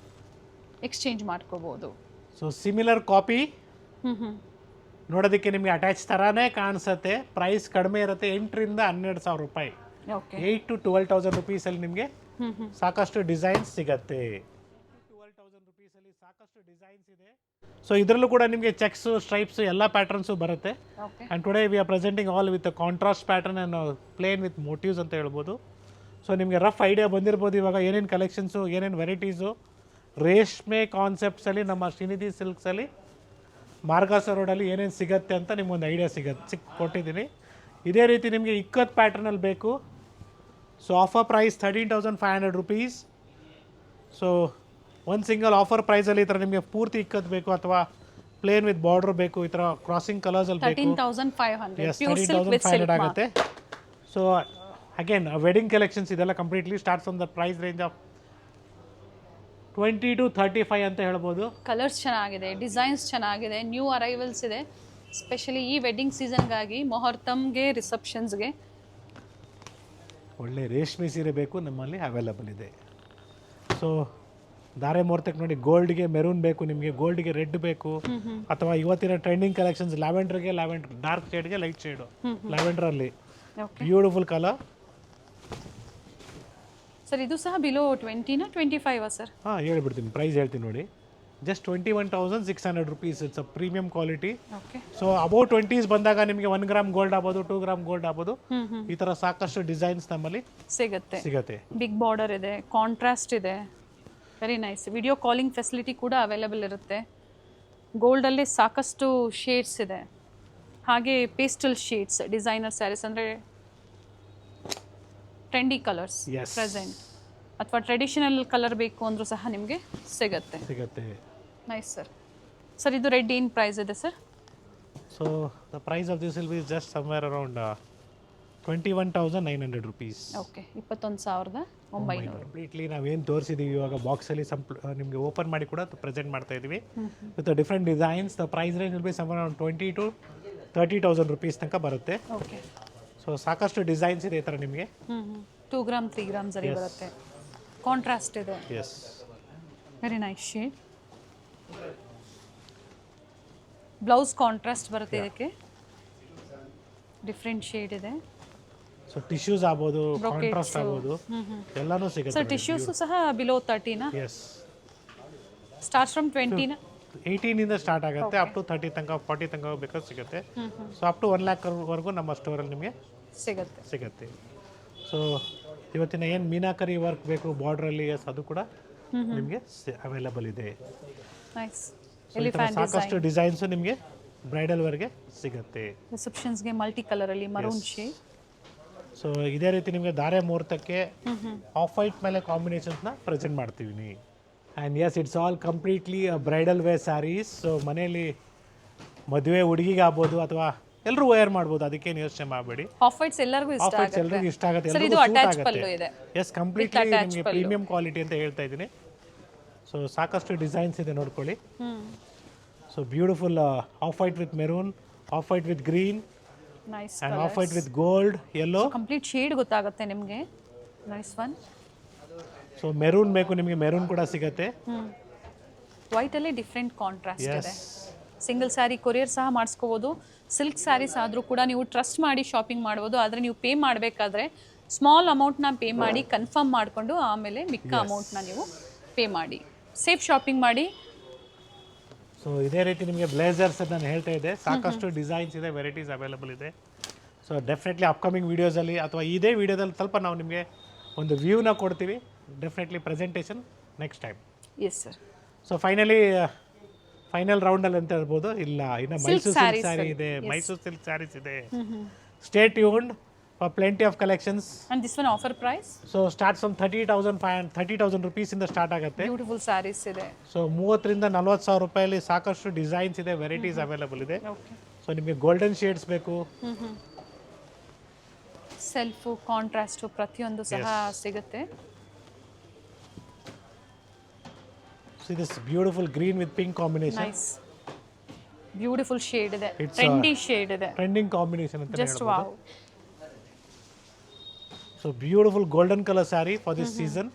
ಎಕ್ಸ್ಚೇಂಜ್ ಮಾಡ್ಕೋಬಹುದು. ಸೊ ಸಿಮಿಲರ್ ಕಾಪಿ ನೋಡೋದಕ್ಕೆ ನಿಮಗೆ ಅಟ್ಯಾಚ್ ಥರನೇ ಕಾಣಿಸುತ್ತೆ. ಪ್ರೈಸ್ ಕಡಿಮೆ ಇರುತ್ತೆ, 8,000 to 12,000 ರೂಪಾಯಿ. ಓಕೆ, 8,000 to 12,000 rupees ಅಲ್ಲಿ ನಿಮಗೆ ಸಾಕಷ್ಟು ಡಿಸೈನ್ಸ್ ಸಿಗತ್ತೆ. 12,000 rupees ಅಲ್ಲಿ ಸಾಕಷ್ಟು ಡಿಸೈನ್ಸ್ ಇದೆ. ಸೊ ಇದರಲ್ಲೂ ಕೂಡ ನಿಮಗೆ ಚೆಕ್ಸ್, ಸ್ಟ್ರೈಪ್ಸ್ ಎಲ್ಲ ಪ್ಯಾಟರ್ನ್ಸು ಬರುತ್ತೆ. Okay, and today we are presenting all with contrast pattern and plane with motives ಅಂತ ಹೇಳ್ಬೋದು. ಸೊ ನಿಮಗೆ ರಫ್ ಐಡಿಯಾ ಬಂದಿರ್ಬೋದು ಇವಾಗ ಏನೇನು ಕಲೆಕ್ಷನ್ಸು, ಏನೇನು ವೆರೈಟೀಸು. ರೇಷ್ಮೆ ಕಾನ್ಸೆಪ್ಟ್ಸಲ್ಲಿ ನಮ್ಮ ಶ್ರೀನಿಧಿ ಸಿಲ್ಕ್ಸಲ್ಲಿ ಮಾರ್ಗಾಸ ರೋಡಲ್ಲಿ ಏನೇನು ಸಿಗುತ್ತೆ ಅಂತ ನಿಮ್ಗೊಂದು ಐಡಿಯಾ ಕೊಟ್ಟಿದ್ದೀನಿ. ಇದೇ ರೀತಿ ನಿಮಗೆ ಇಕ್ಕತ್ ಪ್ಯಾಟರ್ನಲ್ಲಿ ಬೇಕು. So offer price 13,500 rupees. So ಒಂದು ಸಿಂಗಲ್ ಆಫರ್ ಪ್ರೈಸಲ್ಲಿ ಈ ಥರ ನಿಮಗೆ ಪೂರ್ತಿ ಇಕ್ಕತ್ ಬೇಕು ಅಥವಾ ಪ್ಲೇನ್ ವಿತ್ ಬಾರ್ಡರ್ ಬೇಕು, ಈ ಥರ ಕ್ರಾಸಿಂಗ್ ಕಲರ್ಸಲ್ಲಿ ಬೇಕು. 13,500 ಎಸ್, 13,500 ಆಗುತ್ತೆ. ಸೊ ಅಗೇನ್ ವೆಡ್ಡಿಂಗ್ ಕಲೆಕ್ಷನ್ಸ್ ಇದೆಲ್ಲ completely starts from the price range of 20 to 35 ಅಂತ ಹೇಳ್ಬೋದು. ಕಲರ್ಸ್ ಚೆನ್ನಾಗಿದೆ, ಡಿಸೈನ್ಸ್ ಚೆನ್ನಾಗಿದೆ, ನ್ಯೂ ಅರೈವಲ್ಸ್ ಇದೆ. ಸ್ಪೆಷಲಿ ಈ ವೆಡ್ಡಿಂಗ್ ಸೀಸನ್ಗಾಗಿ, ಮುಹೂರ್ತಮ್ಗೆ, ರಿಸೆಪ್ಷನ್ಸ್ಗೆ ಒಳ್ಳೆ ರೇಷ್ಮೆ ಸೀರೆ ಬೇಕು ನಮ್ಮಲ್ಲಿ ಅವೈಲಬಲ್ ಇದೆ. ಸೊ ಧಾರೆ ಮುಹೂರ್ತಕ್ಕೆ ನೋಡಿ, ಗೋಲ್ಡ್ಗೆ ಮೆರೂನ್ ಬೇಕು ನಿಮಗೆ, ಗೋಲ್ಡ್ಗೆ ರೆಡ್ ಬೇಕು, ಅಥವಾ ಇವತ್ತಿನ ಟ್ರೆಂಡಿಂಗ್ ಕಲೆಕ್ಷನ್ಸ್ ಲ್ಯಾವೆಂಡರ್ಗೆ ಲ್ಯಾವೆಂಡರ್, ಡಾರ್ಕ್ ಶೇಡ್ಗೆ ಲೈಟ್ ಶೇಡು, ಲ್ಯಾವೆಂಡರಲ್ಲಿ ಬ್ಯೂಟಿಫುಲ್ ಕಲರ್. ಸರ್ ಇದು ಸಹ ಬಿಲೋ 20 25 ಸರ್? ಹಾಂ, ಹೇಳ್ಬಿಡ್ತೀನಿ, ಪ್ರೈಸ್ ಹೇಳ್ತೀನಿ ನೋಡಿ. Just 21,600 rupees. It's a premium quality. Okay, so above 20s ಬಂದಾಗ ನಿಮಗೆ 1 ಗ್ರಾಮ್ ಗೋಲ್ಡ್ ಆಗ್ಬೋದು, 2 ಗ್ರಾಮ್ ಗೋಲ್ಡ್ ಆಗ್ಬೋದು, ಈ ಥರ ಸಾಕಷ್ಟು ಡಿಸೈನ್ಸ್ ನಮ್ಮಲ್ಲಿ ಸಿಗುತ್ತೆ. ಬಿಗ್ ಬಾರ್ಡರ್ ಇದೆ, ಕಾಂಟ್ರಾಸ್ಟ್ ಇದೆ, very nice. Video calling facility ಕೂಡ ಅವೈಲೇಬಲ್ ಇರುತ್ತೆ. ಗೋಲ್ಡಲ್ಲಿ ಸಾಕಷ್ಟು ಶೇಡ್ಸ್ ಇದೆ, ಹಾಗೆ ಪೇಸ್ಟಲ್ ಶೇಡ್ಸ್, ಡಿಸೈನರ್ ಸ್ಯಾರೀಸ್ ಅಂದರೆ ಟ್ರೆಂಡಿ ಕಲರ್ಸ್ ಪ್ರೆಸೆಂಟ್, ಅಥವಾ ಟ್ರೆಡಿಷನಲ್ ಕಲರ್ ಬೇಕು ಅಂದರೂ ಸಹ ನಿಮಗೆ ಸಿಗುತ್ತೆ. Nice sir. ಸರ್ ಇದು ರೆಡ್ ಏನು ಪ್ರೈಸ್ ಇದೆ sir? So the price of this will be just somewhere around 21,900 rupees. Okay, 21,900. Completely ನಾವೇನು ತೋರಿಸಿದ್ದೀವಿ ಇವಾಗ ಬಾಕ್ಸಲ್ಲಿ ನಿಮಗೆ ಓಪನ್ ಮಾಡಿ ಕೂಡ ಪ್ರೆಸೆಂಟ್ ಮಾಡ್ತಾ ಇದ್ದೀವಿ with different designs. The price range will be somewhere around 20,000 to 30,000 rupees ತನಕ ಬರುತ್ತೆ. ಓಕೆ, ಸೊ ಸಾಕಷ್ಟು ಡಿಸೈನ್ಸ್ ಇದೆ ಈ ಥರ ನಿಮಗೆ. 2 ಗ್ರಾಮ್ 3 ಗ್ರಾಮ್ ಜರಿ ಬರುತ್ತೆ, ಕಾಂಟ್ರಾಸ್ಟ್ ಇದೆ. Yes, very nice shade. Blouse contrast ಬರುತ್ತೆ ಇದಕ್ಕೆ, ಡಿಫ್ರೆಂಟ್ ಶೇಡ್ ಇದೆ. ಸೊ ಟಿಶ್ಯೂಸ್ ಆಗ್ಬೋದು, ಕಾಂಟ್ರಾಸ್ಟ್ ಆಗ್ಬೋದು, ಎಲ್ಲಾನು ಸಿಗುತ್ತೆ. ಸರ್ ಟಿಶ್ಯೂಸ್ ಸಹ ಬಿಲೋ 30ನಾ? ಎಸ್, ಸ್ಟಾರ್ಟ್ ಫ್ರಮ್ 20ನಾ? 18 ಸ್ಟಾರ್ಟ್ ಆಗುತ್ತೆ, ಅಪ್ ಟು 30 ತನಕ 40 ತನಕ ಬೇಕಾದ್ರೆ ಸಿಗುತ್ತೆ. ಸೊ ಅಪ್ ಟು 1 lakh ವರೆಗೂ ನಮ್ಮ ಸ್ಟೋರಲ್ಲಿ ನಿಮಗೆ ಸಿಗುತ್ತೆ. ಸೊ ಸೊ ಇವತ್ತಿನ ಏನು ಮೀನಾಕರಿ ವರ್ಕ್ ಬೇಕು ಬಾರ್ಡ್ರಲ್ಲಿ ಎಸ್ ಅದು ಕೂಡ ನಿಮಗೆ ಅವೈಲಬಲ್ ಇದೆ. ನೈಸ್. So, ಈ ಥರ ಸಾಕಷ್ಟು ಡಿಸೈನ್ಸು ನಿಮಗೆ ಬ್ರೈಡಲ್ ವರ್ಗೆ ಸಿಗುತ್ತೆ. ರಿಸೆಪ್ಷನ್ಸ್ಗೆ ಮಲ್ಟಿ ಕಲರಲ್ಲಿ ಮರೂನ್ ಶೇಡ್. ಸೊ ಇದೇ ರೀತಿ ನಿಮಗೆ ಧಾರೆ ಮುಹೂರ್ತಕ್ಕೆ ಆಫ್ ವೈಟ್ ಮೇಲೆ ಕಾಂಬಿನೇಷನ್ಸ್ನ ಪ್ರೆಸೆಂಟ್ ಮಾಡ್ತೀವಿ. And yes it's all completely bridal wear saris. So ಮನೆಯಲ್ಲಿ ಮದುವೆ ಹುಡುಗಿಗೆ ಆಗ್ಬೋದು ಅಥವಾ ಎಲ್ಲರೂ ವೇರ್ ಮಾಡ್ಬೋದು, ಅದಕ್ಕೇನು ಯೋಚನೆ ಮಾಡಬೇಡಿ. ಆಫ್ ವೈಟ್ಸ್ ಎಲ್ಲರಿಗೂ ಇಷ್ಟ ಆಫ್ ವೈಟ್ಸ್ ಎಲ್ಲರಿಗೂ ಇಷ್ಟ ಆಗುತ್ತೆ, ಸರ್. ಇದು ಎಲ್ಲರಿಗೂ ಸೂಟ್ ಅಟ್ಯಾಚ್ ಪಲ್ಲು ಆಗುತ್ತೆ. ಇದೆ. ಎಸ್ ಕಂಪ್ಲೀಟ್ಲಿ ನಿಮಗೆ ಪ್ರೀಮಿಯಂ ಕ್ವಾಲಿಟಿ ಅಂತ ಹೇಳ್ತಾ ಇದ್ದೀನಿ. ಸೊ ಸಾಕಷ್ಟು ಡಿಸೈನ್ಸ್ ಇದೆ ನೋಡ್ಕೊಳ್ಳಿ. So beautiful of white with maroon, of white with green nice. And of white with gold, yellow. Complete shade ಗೊತ್ತಾಗುತ್ತೆ ನಿಮಗೆ. Nice one. ಸೊ ಮೆರೂನ್ ಬೇಕು ನಿಮಗೆ, ಮೆರೂನ್ ಕೂಡ ಸಿಗುತ್ತೆ. ವೈಟ್ ಅಲ್ಲಿ ಡಿಫ್ರೆಂಟ್ ಕಾಂಟ್ರಾಸ್ಟ್ ಇದೆ. ಸಿಂಗಲ್ ಸ್ಯಾರಿ ಕೊರಿಯರ್ ಸಹ ಮಾಡಿಸ್ಕೋಬೋದು. ಸಿಲ್ಕ್ ಸ್ಯಾರೀಸ್ ಆದರೂ ಕೂಡ ನೀವು ಟ್ರಸ್ಟ್ ಮಾಡಿ ಶಾಪಿಂಗ್ ಮಾಡ್ಬೋದು. ಆದರೆ ನೀವು ಪೇ ಮಾಡಬೇಕಾದ್ರೆ ಸ್ಮಾಲ್ ಅಮೌಂಟ್ನ ಪೇ ಮಾಡಿ ಕನ್ಫರ್ಮ್ ಮಾಡಿಕೊಂಡು ಆಮೇಲೆ ಮಿಕ್ಕ ಅಮೌಂಟ್ನ ನೀವು ಪೇ ಮಾಡಿ ಸೇಫ್ ಶಾಪಿಂಗ್ ಮಾಡಿ. ಸೊ ಇದೇ ರೀತಿ ನಿಮಗೆ ಬ್ಲೇಸರ್ಸ್ ನಾನು ಹೇಳ್ತಾ ಇದ್ದೆ, ಸಾಕಷ್ಟು ಡಿಸೈನ್ಸ್ ಇದೆ, ವೆರೈಟೀಸ್ ಅವೈಲಬಲ್ ಇದೆ. ಸೊ ಡೆಫಿನೆಟ್ಲಿ ಅಪ್ಕಮಿಂಗ್ ವೀಡಿಯೋಸಲ್ಲಿ ಅಥವಾ ಇದೇ ವಿಡಿಯೋದಲ್ಲಿ ಸ್ವಲ್ಪ ನಾವು ನಿಮಗೆ ಒಂದು ವ್ಯೂನ ಕೊಡ್ತೀವಿ. Definitely presentation next time. Yes sir. So final ರೌಂಡಲ್ಲಿ ಅಂತ ಹೇಳ್ಬೋದು. ಇಲ್ಲ, ಇನ್ನು ಮೈಸೂರು ಸಿಲ್ಕ್ ಸ್ಯಾರಿ ಇದೆ, ಮೈಸೂರು ಸಿಲ್ಕ್ ಸ್ಯಾರೀಸ್ ಇದೆ. Stay tuned for plenty of collections. And this one offer price. So starts from 30,000 rupees start ಆಗುತ್ತೆ. ಬ್ಯೂಟಿಫುಲ್ ಸ್ಯಾರೀಸ್ ಇದೆ. ಸೊ 30,000 to 40,000 ರೂಪಾಯಲ್ಲಿ ಸಾಕಷ್ಟು ಡಿಸೈನ್ಸ್ ಇದೆ, ವೆರೈಟೀಸ್ ಅವೈಲಬಲ್ ಇದೆ. ಸೊ ನಿಮಗೆ ಗೋಲ್ಡನ್ ಶೇಡ್ಸ್ ಬೇಕು, ಸೆಲ್ಫು, ಕಾಂಟ್ರಾಸ್ಟು ಪ್ರತಿಯೊಂದು ಸಹ ಸಿಗುತ್ತೆ. See this beautiful green with pink combination. Nice. Beautiful shade ಇದೆ, ಟ್ರೆಂಡಿ ಶೇಡ್ ಇದೆ, ಟ್ರೆಂಡಿಂಗ್ ಕಾಂಬಿನೇಷನ್ ಅಂತ just wow. So beautiful golden colour sari for this season.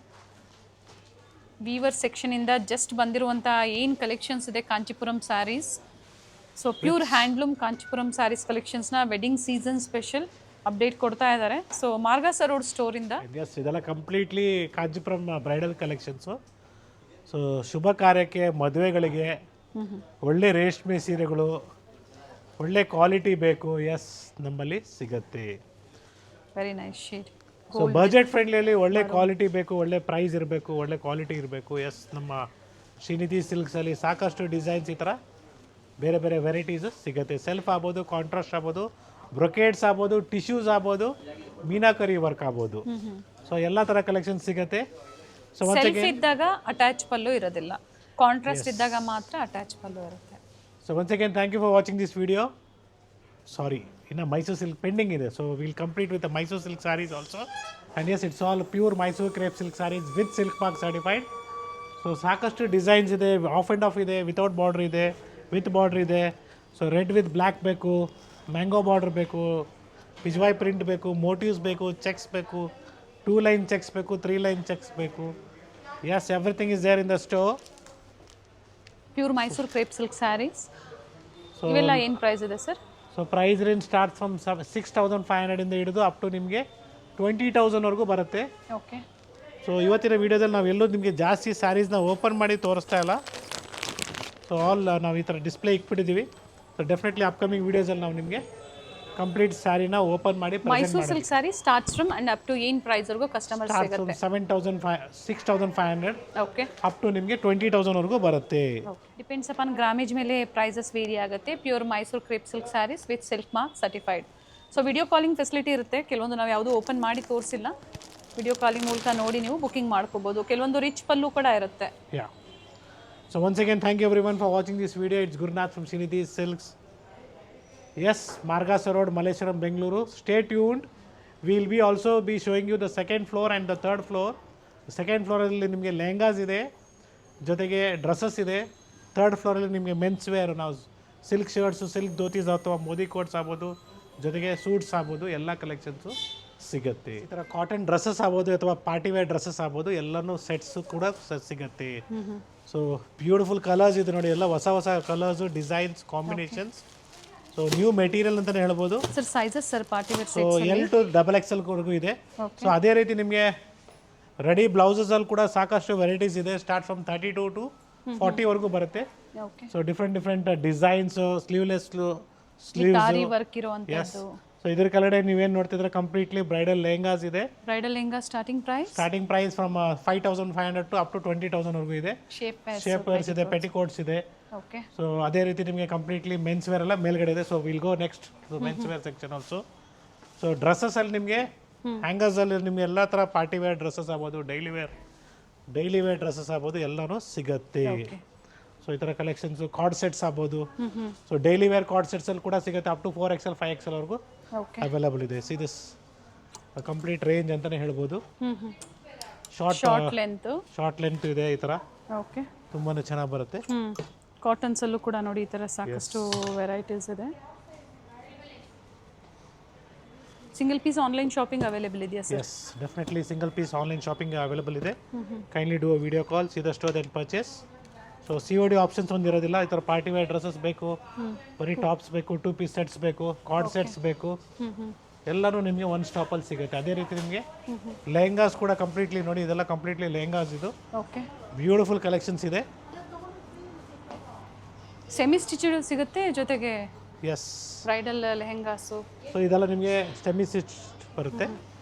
Weaver section ಇಂದ ಜಸ್ಟ್ ಬಂದಿರುವಂತಹ ಏನು ಕಲೆಕ್ಷನ್ಸ್ ಇದೆ Kanchipuram saris. So pure handloom Kanchipuram saris ಕಲೆಕ್ಷನ್ಸ್ನ ವೆಡ್ಡಿಂಗ್ ಸೀಸನ್ ಸ್ಪೆಷಲ್ ಅಪ್ಡೇಟ್ ಕೊಡ್ತಾ ಇದ್ದಾರೆ. ಸೊ ಮಾರ್ಗಾಸ ರೋಡ್ ಸ್ಟೋರಿಂದ ಇದೆಲ್ಲ completely Kanchipuram bridal collections. So ಶುಭ ಕಾರ್ಯಕ್ಕೆ, ಮದುವೆಗಳಿಗೆ ಒಳ್ಳೆ ರೇಷ್ಮೆ ಸೀರೆಗಳು, ಒಳ್ಳೆ ಕ್ವಾಲಿಟಿ ಬೇಕು, ಎಸ್ ನಮ್ಮಲ್ಲಿ ಸಿಗತ್ತೆ. Very nice shade. So budget ಫ್ರೆಂಡ್ಲಿಯಲ್ಲಿ ಒಳ್ಳೆ ಕ್ವಾಲಿಟಿ ಬೇಕು, ಒಳ್ಳೆ ಪ್ರೈಸ್ ಇರಬೇಕು, ಒಳ್ಳೆ ಕ್ವಾಲಿಟಿ ಇರಬೇಕು. ಎಸ್ ನಮ್ಮ ಶ್ರೀನಿಧಿ ಸಿಲ್ಕ್ಸಲ್ಲಿ ಸಾಕಷ್ಟು ಡಿಸೈನ್ಸ್ ಈ ಥರ ಬೇರೆ ಬೇರೆ ವೆರೈಟೀಸು ಸಿಗುತ್ತೆ. ಸೆಲ್ಫ್ ಆಗ್ಬೋದು, ಕಾಂಟ್ರಾಸ್ಟ್ ಆಗ್ಬೋದು, ಬ್ರೊಕೇಡ್ಸ್ ಆಗ್ಬೋದು, ಟಿಶ್ಯೂಸ್ ಆಗ್ಬೋದು, ಮೀನಾಕರಿ ವರ್ಕ್ ಆಗ್ಬೋದು. ಸೊ ಎಲ್ಲ ಥರ ಕಲೆಕ್ಷನ್ ಸಿಗುತ್ತೆ. ಸೊ ಸೆಲ್ಫ್ ಇದ್ದಾಗ ಅಟ್ಯಾಚ್ ಪಲ್ಲು ಇರೋದಿಲ್ಲ, ಕಾಂಟ್ರಾಸ್ಟ್ ಇದ್ದಾಗ ಮಾತ್ರ ಅಟ್ಯಾಚ್ ಪಲ್ಲು ಇರುತ್ತೆ. So once again thank you for watching this video. Sorry, ಇನ್ನು ಮೈಸೂರು ಸಿಲ್ಕ್ ಪೆಂಡಿಂಗ್ ಇದೆ. So will complete with Mysuru silk saris also. And yes it's all pure Mysuru crepe silk saris with silk mark certified. So ಸಾಕಷ್ಟು designs ಇದೆ, half and half ಇದೆ, without border ಇದೆ, with border ಇದೆ. So red with black ಬೇಕು, mango border ಬೇಕು, pichwai print ಬೇಕು, motifs ಬೇಕು, checks ಬೇಕು, 2 line ಚೆಕ್ಸ್ ಬೇಕು, 3 line ಚೆಕ್ಸ್ ಬೇಕು. Yes everything is there in the store. Pure Mysuru crepe silk saris. ಇವೆಲ್ಲ ಏನು ಪ್ರೈಸ್ ಇದೆ sir? So price range start from 6,500 ಇಂದ ಹಿಡಿದು ಅಪ್ ಟು ನಿಮಗೆ 20,000ವರೆಗೂ ಬರುತ್ತೆ. ಓಕೆ. ಸೊ ಇವತ್ತಿನ ವೀಡಿಯೋದಲ್ಲಿ ನಾವು ಎಲ್ಲೂ ನಿಮಗೆ ಜಾಸ್ತಿ ಸ್ಯಾರೀಸ್ನ ಓಪನ್ ಮಾಡಿ ತೋರಿಸ್ತಾ ಇಲ್ಲ. ಸೊ ಆಲ್ ನಾವು ಈ ಥರ ಡಿಸ್ಪ್ಲೇ ಇಟ್ಬಿಟ್ಟಿದ್ದೀವಿ. ಸೊ ಡೆಫಿನೆಟ್ಲಿ ಅಪ್ಕಮಿಂಗ್ ವೀಡಿಯೋಸಲ್ಲಿ ನಾವು ನಿಮಗೆ ಕಂಪ್ಲೀಟ್ ಸ್ಯಾರಿನ ಓಪನ್ ಮಾಡಿ Mysore silk sari starts from and up to ಏನು ಪ್ರೈಸ್ ವರೆಗೂ ಕಸ್ಟಮರ್ ಸಿಗುತ್ತೆ? 6,500 ಓಕೆ, ಅಪ್ ಟು ನಿಮಗೆ 20,000ವರೆಗೂ ಬರುತ್ತೆ. ಡಿಪೆಂಡ್ಸ್ ಅಪಾನ್ ಗ್ರಾಮೇಜ್ ಮೇಲೆ ಪ್ರೈಸಸ್ ವೇರಿ ಆಗುತ್ತೆ. Pure Mysuru crepe silk saris with silk mark certified. So video calling facility ಇರುತ್ತೆ. ಕೆಲವೊಂದು ನಾವು ಯಾವುದೂ ಓಪನ್ ಮಾಡಿ ತೋರಿಸಿಲ್ಲ, ವಿಡಿಯೋ ಕಾಲಿಂಗ್ ಮೂಲಕ ನೋಡಿ ನೀವು ಬುಕಿಂಗ್ ಮಾಡ್ಕೋಬೋದು. ಕೆಲವೊಂದು ರಿಚ್ ಪಲ್ಲು ಕೂಡ ಇರುತ್ತೆ. Yeah. So once again thank you everyone for watching this video. It's Gurunath from Shrinidhi silks. Yes, Margasa Road, Malleshwaram, Bengaluru. Stay tuned. We will be also be showing you the second floor and the third floor. The second floor ಅಲ್ಲಿ ನಿಮಗೆ ಲೆಹಂಗಾಸ್ ಇದೆ, ಜೊತೆಗೆ dresses ಇದೆ. Third ಫ್ಲೋರಲ್ಲಿ ನಿಮಗೆ men's wear, ನಾವು silk shirts, silk dhotis ಅಥವಾ Modi quotes ಆಗ್ಬೋದು, ಜೊತೆಗೆ ಸೂಟ್ಸ್ ಆಗ್ಬೋದು, ಎಲ್ಲ ಕಲೆಕ್ಷನ್ಸು ಸಿಗುತ್ತೆ. ಈ ಥರ ಕಾಟನ್ ಡ್ರೆಸ್ಸಸ್ ಆಗ್ಬೋದು ಅಥವಾ ಪಾರ್ಟಿ ವೇರ್ ಡ್ರೆಸ್ಸಸ್ ಆಗ್ಬೋದು, ಎಲ್ಲನೂ ಸೆಟ್ಸು ಕೂಡ ಸಿಗುತ್ತೆ. ಸೊ ಬ್ಯೂಟಿಫುಲ್ ಕಲರ್ಸ್ ಇದೆ ನೋಡಿ, ಎಲ್ಲ ಹೊಸ ಹೊಸ colours, designs, combinations. So new material ಅಂತಲೇ ಹೇಳ್ಬೋದು. Sir sizes sir party wear so L to XXL ವರೆಗೂ ಇದೆ. ಸೊ ಅದೇ ರೀತಿ ನಿಮಗೆ ರೆಡಿ ಬ್ಲೌಸಸಲ್ಲಿ ಕೂಡ ಸಾಕಷ್ಟು ವೆರೈಟೀಸ್ ಇದೆ. ಸ್ಟಾರ್ಟ್ ಫ್ರಮ್ 32 to 40 ವರೆಗೂ ಬರುತ್ತೆ. So different designs, sleeveless, sleeves work ಇರುವಂತದ್ದು. ಸೊ ಇದ್ರ ಕೆಳಗಡೆ ನೀವೇನು ನೋಡ್ತಿದ್ರೆ ಕಂಪ್ಲೀಟ್ಲಿ ಬ್ರೈಡಲ್ ಲೆಹಂಗಾಸ್ ಇದೆ. Bridal lehenga starting price from 5,500 to up to 20,000 ವರೆಗೂ ಇದೆ. ಶೇಪರ್ಸ್ ಇದೆ, ಪೆಟಿಕೋಟ್ಸ್ ಇದೆ. ಓಕೆ. ಸೊ ಅದೇ ರೀತಿ ನಿಮಗೆ ಕಂಪ್ಲೀಟ್ಲಿ ಮೆನ್ಸ್ ವೇರ್ ಎಲ್ಲ ಮೇಲ್ಗಡೆ ಇದೆ. So will go next men's wear section also. So dresses ಅಲ್ಲಿ ನಿಮಗೆ ಹ್ಯಾಂಗರ್ಸ್ ಅಲ್ಲಿ ನಿಮಗೆ ಎಲ್ಲ ಥರ ಪಾರ್ಟಿ ವೇರ್ ಡ್ರೆಸ್ಸಸ್ ಆಗ್ಬೋದು, ಡೈಲಿ ವೇರ್ ಡ್ರೆಸ್ಸಸ್ ಆಗ್ಬೋದು, ಎಲ್ಲನೂ ಸಿಗುತ್ತೆ. ಸೊ ಈ ಥರ ಕಲೆಕ್ಷನ್ಸ್ ಕಾರ್ಡ್ ಸೆಟ್ಸ್ ಆಗ್ಬೋದು. So daily wear coord sets ಅಲ್ಲಿ ಕೂಡ ಸಿಗುತ್ತೆ. ಅಪ್ ಟು 4XL 5XL ವರೆಗೂ ಅವೈಲಬಲ್ ಇದೆ. ಸಿ ದಿಸ್ ಕಂಪ್ಲೀಟ್ ರೇಂಜ್ ಅಂತಾನೆ ಹೇಳ್ಬೋದು. ಶಾರ್ಟ್ ಲೆಂತ್ ಇದೆ ಈ ಥರ. ಓಕೆ. ತುಂಬಾನೇ ಚೆನ್ನಾಗಿ ಬರುತ್ತೆ. ಕಾಟನ್ಸ್ ಅಲ್ಲೂ ಕೂಡ ನೋಡಿ ಈ ಥರ ಸಾಕಷ್ಟು ವೆರೈಟೀಸ್ ಇದೆ. Single piece online shopping available ಇದೆಯಾ sir? Yes, definitely single piece online shopping available ಇದೆ. Kindly do video call, see the store then purchase. So COD options ಒಂದಿರೋದಿಲ್ಲ. ಈ ಥರ ಪಾರ್ಟಿ ವೇರ್ ಡ್ರೆಸ್ಸಸ್ ಬೇಕು, ಬರೀ ಟಾಪ್ಸ್ ಬೇಕು, 2 ಪೀಸ್ ಸೆಟ್ಸ್ ಬೇಕು, card sets ಬೇಕು, ಎಲ್ಲನೂ ನಿಮಗೆ ಒನ್ ಸ್ಟಾಪಲ್ಲಿ ಸಿಗುತ್ತೆ. ಅದೇ ರೀತಿ ನಿಮಗೆ ಲೆಹಂಗಾಸ್ ಕೂಡ ಕಂಪ್ಲೀಟ್ಲಿ ನೋಡಿ, ಇದೆಲ್ಲ ಕಂಪ್ಲೀಟ್ಲಿ ಲೆಹಂಗಾಸ್. ಇದು ಓಕೆ, ಬ್ಯೂಟಿಫುಲ್ ಕಲೆಕ್ಷನ್ಸ್ ಇದೆ. ಸೆಮಿ ಸ್ಟಿಚ್ಡ್ ಸಿಗುತ್ತೆ ಜೊತೆಗೆ. S, bridal lehengas. ಸೊ ಇದೆಲ್ಲ ನಿಮಗೆ ಸೆಮಿ ಸ್ಟಿಚ್ ಬರುತ್ತೆ.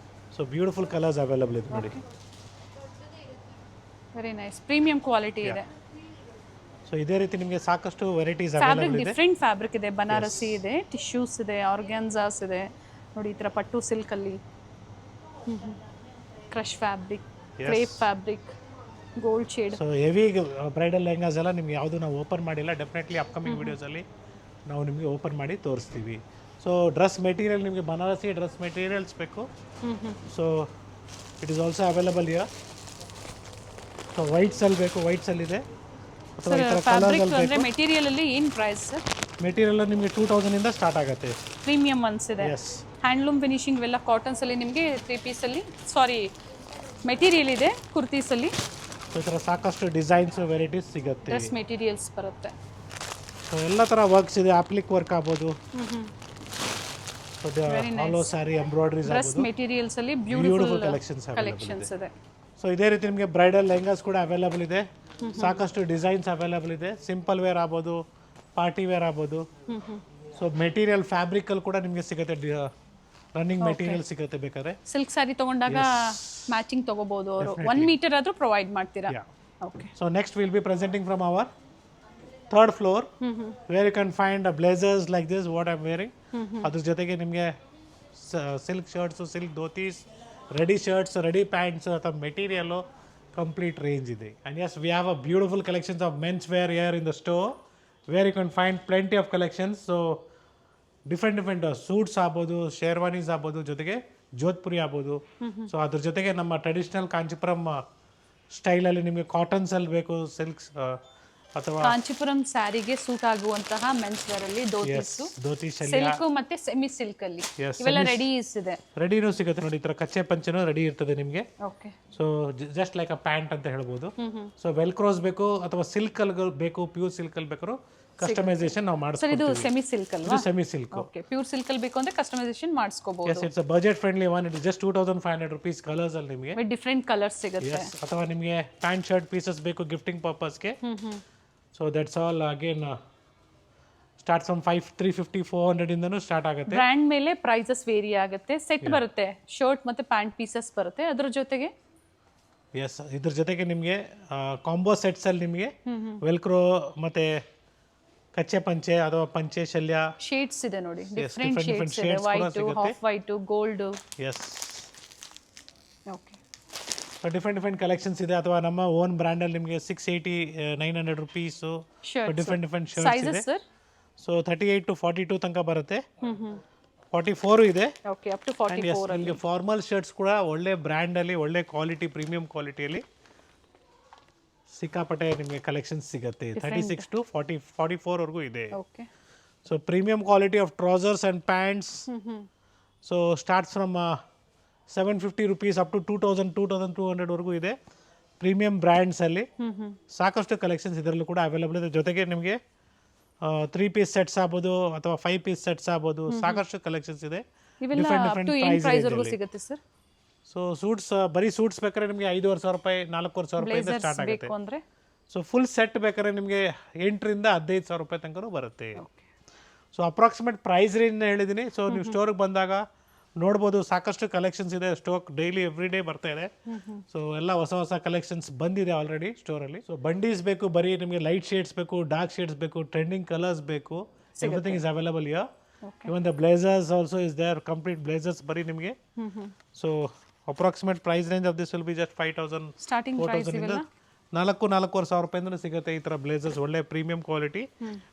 ಸೊ ಬ್ಯೂಟಿಫುಲ್ ಕಲರ್ಸ್ ಅವೈಲಬಲ್ ಇದೆ ನೋಡಿ. ವೆರಿ ನೈಸ್, ಪ್ರೀಮಿಯಂ ಕ್ವಾಲಿಟಿ ಇದೆ. ಸೊ ಇದೇ ರೀತಿ ನಿಮಗೆ ಸಾಕಷ್ಟು ವೆರೈಟೀಸ್ ಫ್ಯಾಬ್ರಿಕ್ ಅವೈಲಬಲ್ ಇದೆ. ಡಿಫ್ರೆಂಟ್ ಫ್ಯಾಬ್ರಿಕ್ ಇದೆ. ಬನಾರಸಿ ಇದೆ, ಟಿಶ್ಯೂಸ್ ಇದೆ, ಆರ್ಗ್ಯಾನ್ಸಾಸ್ ಇದೆ ನೋಡಿ. ಈ ಥರ ಪಟ್ಟು ಸಿಲ್ಕಲ್ಲಿ crush fabric, crepe fabric, gold shade. So heavy bridal lehengas ಎಲ್ಲ ನಿಮ್ಗೆ ಯಾವುದು ನಾವು ಓಪನ್ ಮಾಡಿಲ್ಲ. ಡೆಫಿನೆಟ್ಲಿ ಅಪ್ಕಮಿಂಗ್ ವಿಡಿಯೋಸಲ್ಲಿ ನಾವು ನಿಮಗೆ ಓಪನ್ ಮಾಡಿ ತೋರಿಸ್ತೀವಿ. ಸೊ ಡ್ರೆಸ್ ಮೆಟೀರಿಯಲ್ ನಿಮಗೆ ಬನಾರಸಿ ಡ್ರೆಸ್ ಮೆಟೀರಿಯಲ್ಸ್ ಬೇಕು. So it is also available here. So ವೈಟ್ಸಲ್ಲಿ ಬೇಕು, ವೈಟ್ಸಲ್ಲಿ ಇದೆ. ಅಥವಾ ಈ ಥರ ಕಲರ್ಸಲ್ಲಿ ಬೇಕು. ಮೆಟೀರಿಯಲ್ ಅಲ್ಲಿ ಏನು ಪ್ರೈಸ್ ಸರ್? ಮೆಟೀರಿಯಲ್ ನಿಮಗೆ 2,000 ಇಂದ ಸ್ಟಾರ್ಟ್ ಆಗುತ್ತೆ. ಪ್ರೀಮಿಯಂ ಒನ್ಸ್ ಇದೆ. ಎಸ್, ಹ್ಯಾಂಡ್ಲೂಮ್ ಫಿನಿಶಿಂಗ್ ಎಲ್ಲ ಕಾಟನ್ಸ್ ಅಲ್ಲಿ ನಿಮಗೆ 3 ಪೀಸಲ್ಲಿ ಮೆಟೀರಿಯಲ್ ಇದೆ. ಕುರ್ತೀಸಲ್ಲಿ ಈ ಥರ ಸಾಕಷ್ಟು ಡಿಸೈನ್ಸ್ ವೆರೈಟೀಸ್ ಸಿಗುತ್ತೆ. ಡ್ರೆಸ್ ಮೆಟೀರಿಯಲ್ಸ್ ಬರುತ್ತೆ. ಸೊ ಎಲ್ಲ ಥರ ವರ್ಕ್ಸ್ ಇದೆ. ಅಪ್ಲಿಕ್ ವರ್ಕ್ ಆಗ್ಬೋದು, ಆಲ್ ಸ್ಯಾರಿ ಎಂಬ್ರಾಯ್ಡ್ರೀಸ್ ಡ್ರೆಸ್ ಆಗ್ಬೋದು. ಮೆಟೀರಿಯಲ್ಸ್ ಅಲ್ಲಿ ಬ್ಯೂಟಿಫುಲ್ ಬ್ಯೂಟಿಫುಲ್ ಕಲೆಕ್ಷನ್ಸ್ ಇದೆ. ಸೊ ಇದೇ ರೀತಿ ನಿಮಗೆ ಬ್ರೈಡಲ್ ಲೆಹಂಗಾಸ್ ಕೂಡ ಅವೈಲಬಲ್ ಇದೆ. ಸಾಕಷ್ಟು ಡಿಸೈನ್ಸ್ ಅವೈಲಬಲ್ ಇದೆ. ಸಿಂಪಲ್ ವೇರ್ ಆಗ್ಬೋದು, ಪಾರ್ಟಿ ವೇರ್ ಆಗ್ಬೋದು. ಸೊ ಮೆಟೀರಿಯಲ್ ಫ್ಯಾಬ್ರಿಕ್ ಅಲ್ಲಿ ಕೂಡ ನಿಮಗೆ ಸಿಗುತ್ತೆ. ರನ್ನಿಂಗ್ ಮೆಟೀರಿಯಲ್ ಸಿಗುತ್ತೆ. ಬೇಕಾದ್ರೆ ಸಿಲ್ಕ್ ಸ್ಯಾರಿ ತಗೊಂಡಾಗ ಮ್ಯಾಚಿಂಗ್ ತಗೋಬಹುದು. ಅವರು 1 ಮೀಟರ್ ಆದ್ರೂ ಪ್ರೊವೈಡ್ ಮಾಡ್ತೀರಾ? Okay. So next will be presenting from our third floor, where you can find blazers like this what I am wearing. ಅದ್ರ ಜೊತೆಗೆ ನಿಮಗೆ silk shirts, silk dhotis, ready shirts, ready pants ಅಥವಾ material complete range ಇದೆ. And yes, we have a beautiful collections of men's wear here in the store where you can find plenty of collections. So different suits ಆಗ್ಬೋದು, ಶೇರ್ವಾನೀಸ್ ಆಗ್ಬೋದು, ಜೊತೆಗೆ ಜೋಧ್ಪುರಿ ಆಗ್ಬೋದು. So ಅದ್ರ ಜೊತೆಗೆ ನಮ್ಮ traditional Kanchipuram ಸ್ಟೈಲಲ್ಲಿ ನಿಮಗೆ ಕಾಟನ್ಸಲ್ಲಿ ಬೇಕು, ಸಿಲ್ಕ್ಸ್ ಅಥವಾ ಕಾಂಚೀಪುರಂ ಸ್ಯಾರಿಗೆ ಸೂಟ್ ಆಗುವಂತಹ ಮೆನ್ಸ್ ವೇರ್ ಅಲ್ಲಿ ಧೋತಿ ಸಿಲ್ಕ್ ಮತ್ತೆ ಸೆಮಿ ಸಿಲ್ಕ್ ಅಲ್ಲಿ ಇವೆಲ್ಲ ರೆಡೀಸ್ ಇದೆ. ರೆಡಿನೂ ಸಿಗುತ್ತೆ ನೋಡಿ. ಈ ಥರ ಕಚ್ಚೆ ಪಂಚನೂ ರೆಡಿ ಇರ್ತದೆ ನಿಮಗೆ. Okay. So just like a pant ಅಂತ ಹೇಳ್ಬೋದು. ಸೊ ವೆಲ್ಕ್ರೋಸ್ ಬೇಕು ಅಥವಾ ಸಿಲ್ಕ್ ಅಲ್ಲಿ ಬೇಕು, ಪ್ಯೂರ್ ಸಿಲ್ಕ್ ಅಲ್ಲಿ ಬೇಕಾದ್ರೂ ಕಸ್ಟಮೈಸೇಷನ್ ನಾವು ಸರ್. ಇದು ಮಾಡಿಸ್ತೀವಿ. ಸೆಮಿ ಸಿಲ್ಕ್ ಅಲ್ವಾ? Semi silk. Okay. Pure silk ಅಲ್ಲಿ ಬೇಕು ಅಂದ್ರೆ ಕಸ್ಟಮೈಸೇಷನ್ ಮಾಡಿಸ್ಕೋಬಹುದು. Yes, it's a budget friendly one. It is just 2,500 rupees colours ಅಲ್ಲಿ ನಿಮಗೆ ವಿತ್ ಡಿಫರೆಂಟ್ ಕಲರ್ಸ್ ಸಿಗುತ್ತೆ. ಅಥವಾ ನಿಮಗೆ ಪ್ಯಾಂಟ್ ಶರ್ಟ್ ಪೀಸಸ್ ಬೇಕು ಗಿಫ್ಟಿಂಗ್ ಪರ್ಪಸ್ಗೆ. So that's all again start from 350 400 ಇಂದನೂ ಸ್ಟಾರ್ಟ್ ಆಗುತ್ತೆ. ಬ್ರ್ಯಾಂಡ್ ಮೇಲೆ ಪ್ರೈಸಸ್ ವೇರಿ ಆಗುತ್ತೆ. ಸೆಟ್ ಬರುತ್ತೆ, ಶರ್ಟ್ ಮತ್ತೆ ಪ್ಯಾಂಟ್ ಪೀಸಸ್ ಬರುತ್ತೆ. ಅದ್ರ ಜೊತೆಗೆ ಎಸ್, ಇದ್ರ ಜೊತೆಗೆ ನಿಮಗೆ ಕಾಂಬೋ ಸೆಟ್ಸ್ ಅಲ್ಲಿ ನಿಮಗೆ ವೆಲ್ಕ್ರೋ ಮತ್ತೆ ಕಚ್ಚೆ ಪಂಚೆ ಅಥವಾ ಪಂಚೆ ಶಲ್ಯ ಶೇಡ್ಸ್ ಇದೆ ನೋಡಿ. ಡಿಫರೆಂಟ್ different ಶೇಡ್ಸ್ ಇದೆ. shades ಕೂಡ ವೈಟ್, ಸಿಗುತ್ತೆ. Half white, gold. Yes, okay. So different collections ಇದೆ. ಅಥವಾ ನಮ್ಮ ಓನ್ ಬ್ರ್ಯಾಂಡ್ ಅಲ್ಲಿ ನಿಮಗೆ 680 900 rupees ಡಿಫ್ರೆಂಟ್ ಶರ್ಟ್ಸ್ ಇದೆ. Sizes sir? ಸೊ 38 to 42 ತನಕ ಬರುತ್ತೆ. 44 ಇದೆ. ಓಕೆ, ಅಪ್ ಟು 44 ಅಲ್ಲಿ. ನಿಮಗೆ ಫಾರ್ಮಲ್ ಶರ್ಟ್ಸ್ ಕೂಡ ಒಳ್ಳೆ ಬ್ರ್ಯಾಂಡ್ ಅಲ್ಲಿ, ಒಳ್ಳೆ ಕ್ವಾಲಿಟಿ, ಪ್ರೀಮಿಯಂ ಕ್ವಾಲಿಟಿಯಲ್ಲಿ ಸಿಕ್ಕಾಪಟ್ಟೆ ನಿಮಗೆ ಕಲೆಕ್ಷನ್ಸ್ ಸಿಗುತ್ತೆ. 36 to 44 ವರೆಗೂ ಇದೆ. Okay. So premium quality of trousers and pants. So starts from 750 rupees up to 2,200 ವರೆಗೂ ಇದೆ. ಪ್ರೀಮಿಯಂ ಬ್ರ್ಯಾಂಡ್ಸ್ ಅಲ್ಲಿ ಸಾಕಷ್ಟು ಕಲೆಕ್ಷನ್ಸ್ ಇದರಲ್ಲೂ ಕೂಡ ಅವೈಲಬಲ್ ಇದೆ. ಜೊತೆಗೆ ನಿಮಗೆ 3 ಪೀಸ್ ಸೆಟ್ಸ್ ಆಗ್ಬೋದು ಅಥವಾ 5 ಪೀಸ್ ಸೆಟ್ಸ್ ಆಗ್ಬೋದು. ಸಾಕಷ್ಟು ಕಲೆಕ್ಷನ್ಸ್ ಇದೆ. ಇವೆಲ್ಲ ಅಪ್ ಟು ಏನು ಪ್ರೈಸ್ ವರೆಗೂ ಸಿಗುತ್ತೆ ಸರ್? ಸೊ ಸೂಟ್ಸ್, ಬರೀ ಸೂಟ್ಸ್ ಬೇಕಾದ್ರೆ ನಿಮಗೆ 5,500 ರೂಪಾಯಿ 4,500 ರೂಪಾಯಿಂದ ಸ್ಟಾರ್ಟ್ ಆಗುತ್ತೆ. ಅಂದ್ರೆ ಸೊ ಫುಲ್ ಸೆಟ್ ಬೇಕಾದ್ರೆ ನಿಮಗೆ 8 ರಿಂದ 15,000 ರೂಪಾಯಿ ತನಕ ಬರುತ್ತೆ. ಸೊ ಅಪ್ರಾಕ್ಸಿಮೇಟ್ ಪ್ರೈಸ್ ರೇಂಜ್ ಹೇಳಿದ್ದೀನಿ. ಸೊ ನೀವು ಸ್ಟೋರ್ಗೆ ಬಂದಾಗ ನೋಡ್ಬೋದು, ಸಾಕಷ್ಟು ಕಲೆಕ್ಷನ್ಸ್ ಇದೆ. ಸ್ಟೋಕ್ ಡೈಲಿ ಎವ್ರಿ ಡೇ ಬರ್ತಾ ಇದೆ. ಸೊ ಎಲ್ಲ ಹೊಸ ಹೊಸ ಕಲೆಕ್ಷನ್ಸ್ ಬಂದಿದೆ ಆಲ್ರೆಡಿ ಸ್ಟೋರಲ್ಲಿ. ಸೊ ಬಂಡೀಸ್ ಬೇಕು, ಬರೀ ನಿಮಗೆ ಲೈಟ್ ಶೇಡ್ಸ್ ಬೇಕು, ಡಾರ್ಕ್ ಶೇಡ್ಸ್ ಬೇಕು, ಟ್ರೆಂಡಿಂಗ್ ಕಲರ್ಸ್ ಬೇಕು, everything is available here. Even the blazers also is there, complete blazers ಬರೀ ನಿಮಗೆ. So approximate price range of this will be just 5,000 starting price 4,000 ಇವೆಲ್ಲ 4,500 ರೂಪಾಯಿಂದ ಸಿಗುತ್ತೆ ಈ ತರ ಬ್ಲೇಸರ್ಸ್. ಒಳ್ಳೆ ಪ್ರೀಮಿಯಂ ಕ್ವಾಲಿಟಿ,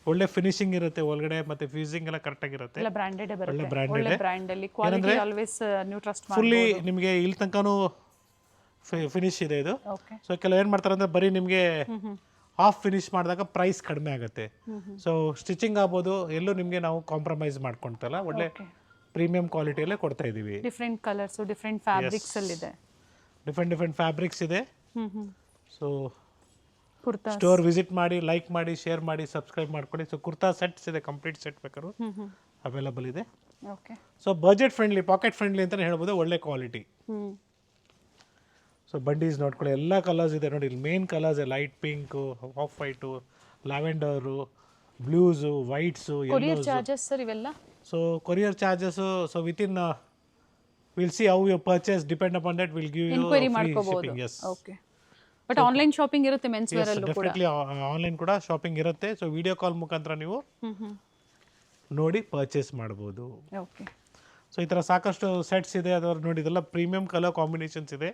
ಒಳ್ಳೆ ಫಿನಿಶಿಂಗ್ ಇರುತ್ತೆ ಒಳಗಡೆ, ಮತ್ತೆ ಫ್ಯೂಸಿಂಗ್ ಎಲ್ಲ ಕರೆಕ್ಟ್ ಆಗಿರುತ್ತೆ. ಎಲ್ಲ ಬ್ರಾಂಡೆಡ್ ಒಳ್ಳೆ ಬರುತ್ತೆ. ಬ್ರಾಂಡೆಡ್ ಒಳ್ಳೆ ಬ್ರ್ಯಾಂಡ್ ಅಲ್ಲಿ ಕ್ವಾಲಿಟಿ ಆಲ್ವೇಸ್ ನೀವು ಟ್ರಸ್ಟ್ ಮಾಡಿ. ಫುಲ್ಲಿ ನಿಮಗೆ ಇಲ್ಲಿ ತನಕನೂ ಫಿನಿಶ್ ಇದೆ ಇದು. ಓಕೆ. ಸೊ ಕೆಲವು ಏನು ಮಾಡ್ತಾರೆ ಅಂದರೆ ಬರೀ ನಿಮಗೆ ಹಾಫ್ ಫಿನಿಶ್ ಮಾಡಿದಾಗ ಪ್ರೈಸ್ ಕಡಿಮೆ ಆಗುತ್ತೆ. ಸೊ ಸ್ಟಿಚಿಂಗ್ ಆಗ್ಬೋದು, ಎಲ್ಲೂ ನಿಮಗೆ ನಾವು ಕಾಂಪ್ರಮೈಸ್ ಮಾಡ್ಕೊಳ್ತಲ್ಲ, ಒಳ್ಳೆ ಪ್ರೀಮಿಯಂ ಕ್ವಾಲಿಟಿಯಲ್ಲೇ ಕೊಡ್ತಾ ಇದ್ದೀವಿ. ಡಿಫ್ರೆಂಟ್ ಕಲರ್ಸ್, ಡಿಫ್ರೆಂಟ್ ಫ್ಯಾಬ್ರಿಕ್ಸ್ ಅಲ್ಲಿ ಇದೆ. ಡಿಫ್ರೆಂಟ್ ಫ್ಯಾಬ್ರಿಕ್ಸ್ ಇದೆ. ಸೊ ಕುರ್ತಾ ಸ್ಟೋರ್ ವಿಸಿಟ್ ಮಾಡಿ, ಲೈಕ್ ಮಾಡಿ, ಶೇರ್ ಮಾಡಿ, ಸಬ್ಸ್ಕ್ರೈಬ್ ಮಾಡ್ಕೊಳ್ಳಿ. ಸೊ ಕುರ್ತಾ ಸೆಟ್ಸ್ ಇದೆ, ಕಂಪ್ಲೀಟ್ ಸೆಟ್ ಬೇಕಾದ್ರು ಅವೈಲಬಲ್ ಇದೆ. Okay. So budget friendly, packet friendly ಅಂತಲೇ ಹೇಳ್ಬೋದು, ಒಳ್ಳೆ ಕ್ವಾಲಿಟಿ. ಸೊ ಬಂಡೀಸ್ ನೋಡ್ಕೊಳ್ಳಿ, ಎಲ್ಲ ಕಲರ್ಸ್ ಇದೆ ನೋಡಿ. ಇಲ್ಲಿ main colours light pink, off white, lavender, blues, whites, courier charges sir ಇವೆಲ್ಲ? So courier charges so within will see how you purchase, depend upon that will give you enquiry free ಮಾಡ್ಕೋಬಹುದು. Shipping. Yes, okay. But online shopping ಇರುತ್ತೆ men's wear ಅಲ್ಲೂ ಕೂಡ? Definitely online ಕೂಡ shopping ಇರುತ್ತೆ. So video call ಮುಖಾಂತರ ನೀವು ನೋಡಿ purchase ಮಾಡ್ಬೋದು. ಓಕೆ. ಸೊ ಈ ಥರ ಸಾಕಷ್ಟು ಸೆಟ್ಸ್ ಇದೆ, ಅದರ ನೋಡಿ ಇದೆಲ್ಲ ಪ್ರೀಮಿಯಂ ಕಲರ್ ಕಾಂಬಿನೇಷನ್ಸ್ ಇದೆ.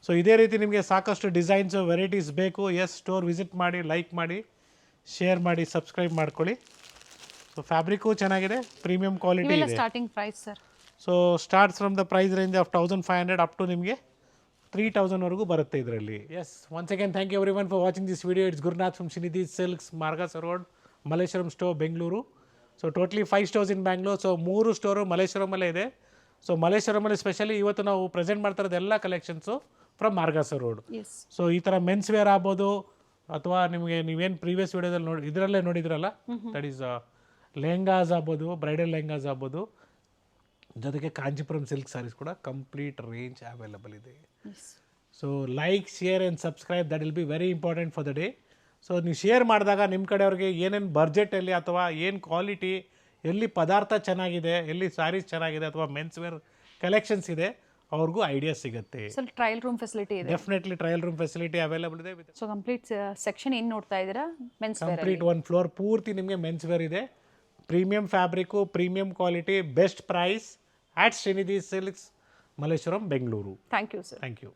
ಸೊ ಇದೇ ರೀತಿ ನಿಮಗೆ ಸಾಕಷ್ಟು ಡಿಸೈನ್ಸು, ವೆರೈಟೀಸ್ ಬೇಕು, ಸ್ಟೋರ್ ವಿಸಿಟ್ ಮಾಡಿ, ಲೈಕ್ ಮಾಡಿ, ಶೇರ್ ಮಾಡಿ, ಸಬ್ಸ್ಕ್ರೈಬ್ ಮಾಡ್ಕೊಳ್ಳಿ. ಸೊ ಫ್ಯಾಬ್ರಿಕ್ಕು ಚೆನ್ನಾಗಿದೆ, ಪ್ರೀಮಿಯಂ ಕ್ವಾಲಿಟಿ ಇದೆ. Starting price sir? So starts from the price range of 1,500 up to ನಿಮಗೆ 3,000 ವರೆಗೂ ಬರುತ್ತೆ ಇದರಲ್ಲಿ. Yes, once again thank you everyone for watching this video. It's Gurunath from Shrinidhi silks, Margasa road, Malleshwaram store, Bengaluru. So totally 5 stores in Bangalore. So 3 store ಮಲ್ಲೇಶ್ವರಮಲ್ಲೇ ಇದೆ. So ಮಲ್ಲೇಶ್ವರಮಲ್ಲಿ specially ಇವತ್ತು ನಾವು present ಮಾಡ್ತಾ ಇರೋದು ಎಲ್ಲ ಕಲೆಕ್ಷನ್ಸು ಫ್ರಮ್ ಮಾರ್ಗಸ ರೋಡ್. ಸೊ ಈ ಥರ ಮೆನ್ಸ್ ವೇರ್ ಆಗ್ಬೋದು, ಅಥವಾ ನಿಮಗೆ ನೀವೇನು ಪ್ರೀವಿಯಸ್ ವಿಡಿಯೋದಲ್ಲಿ ನೋಡಿ ಇದರಲ್ಲೇ ನೋಡಿದ್ರಲ್ಲ, ದಟ್ ಈಸ್ ಲೆಹಂಗಾಸ್ ಆಗ್ಬೋದು, ಬ್ರೈಡಲ್ ಲೆಹಂಗಾಸ್ ಆಗ್ಬೋದು, ಜೊತೆಗೆ ಕಾಂಜಿಪುರಂ ಸಿಲ್ಕ್ ಸ್ಯಾರೀಸ್ ಕೂಡ ಕಂಪ್ಲೀಟ್ ರೇಂಜ್ ಅವೈಲಬಲ್ ಇದೆ. So like, share and subscribe, that will be very important for the day. So ನೀವು ಶೇರ್ ಮಾಡಿದಾಗ ನಿಮ್ಮ ಕಡೆಯವ್ರಿಗೆ ಏನೇನು ಬಡ್ಜೆಟಲ್ಲಿ ಅಥವಾ ಏನು ಕ್ವಾಲಿಟಿ, ಎಲ್ಲಿ ಪದಾರ್ಥ ಚೆನ್ನಾಗಿದೆ, ಎಲ್ಲಿ ಸ್ಯಾರೀಸ್ ಚೆನ್ನಾಗಿದೆ, ಅಥವಾ ಮೆನ್ಸ್ ವೇರ್ ಕಲೆಕ್ಷನ್ಸ್ ಇದೆ, ಅವ್ರಿಗೂ ಐಡಿಯಾ ಸಿಗುತ್ತೆ. ಸರ್ ಟ್ರಯಲ್ ರೂಮ್ ಫೆಸಿಲಿಟಿ ಇದೆ? Definitely trial room facility available ಇದೆ. ಸೊ ಕಂಪ್ಲೀಟ್ ಸೆಕ್ಷನ್ ಏನು ನೋಡ್ತಾ ಇದ್ದೀರಾ ಮೆನ್ಸ್ ವೇರ್? ಕಂಪ್ಲೀಟ್ 1 ಫ್ಲೋರ್ ಪೂರ್ತಿ ನಿಮಗೆ ಮೆನ್ಸ್ ವೇರ್ ಇದೆ. Premium fabric, premium quality, best price at Srinidhi Silks, Malleshwaram, Bengaluru. Thank you, sir. Thank you.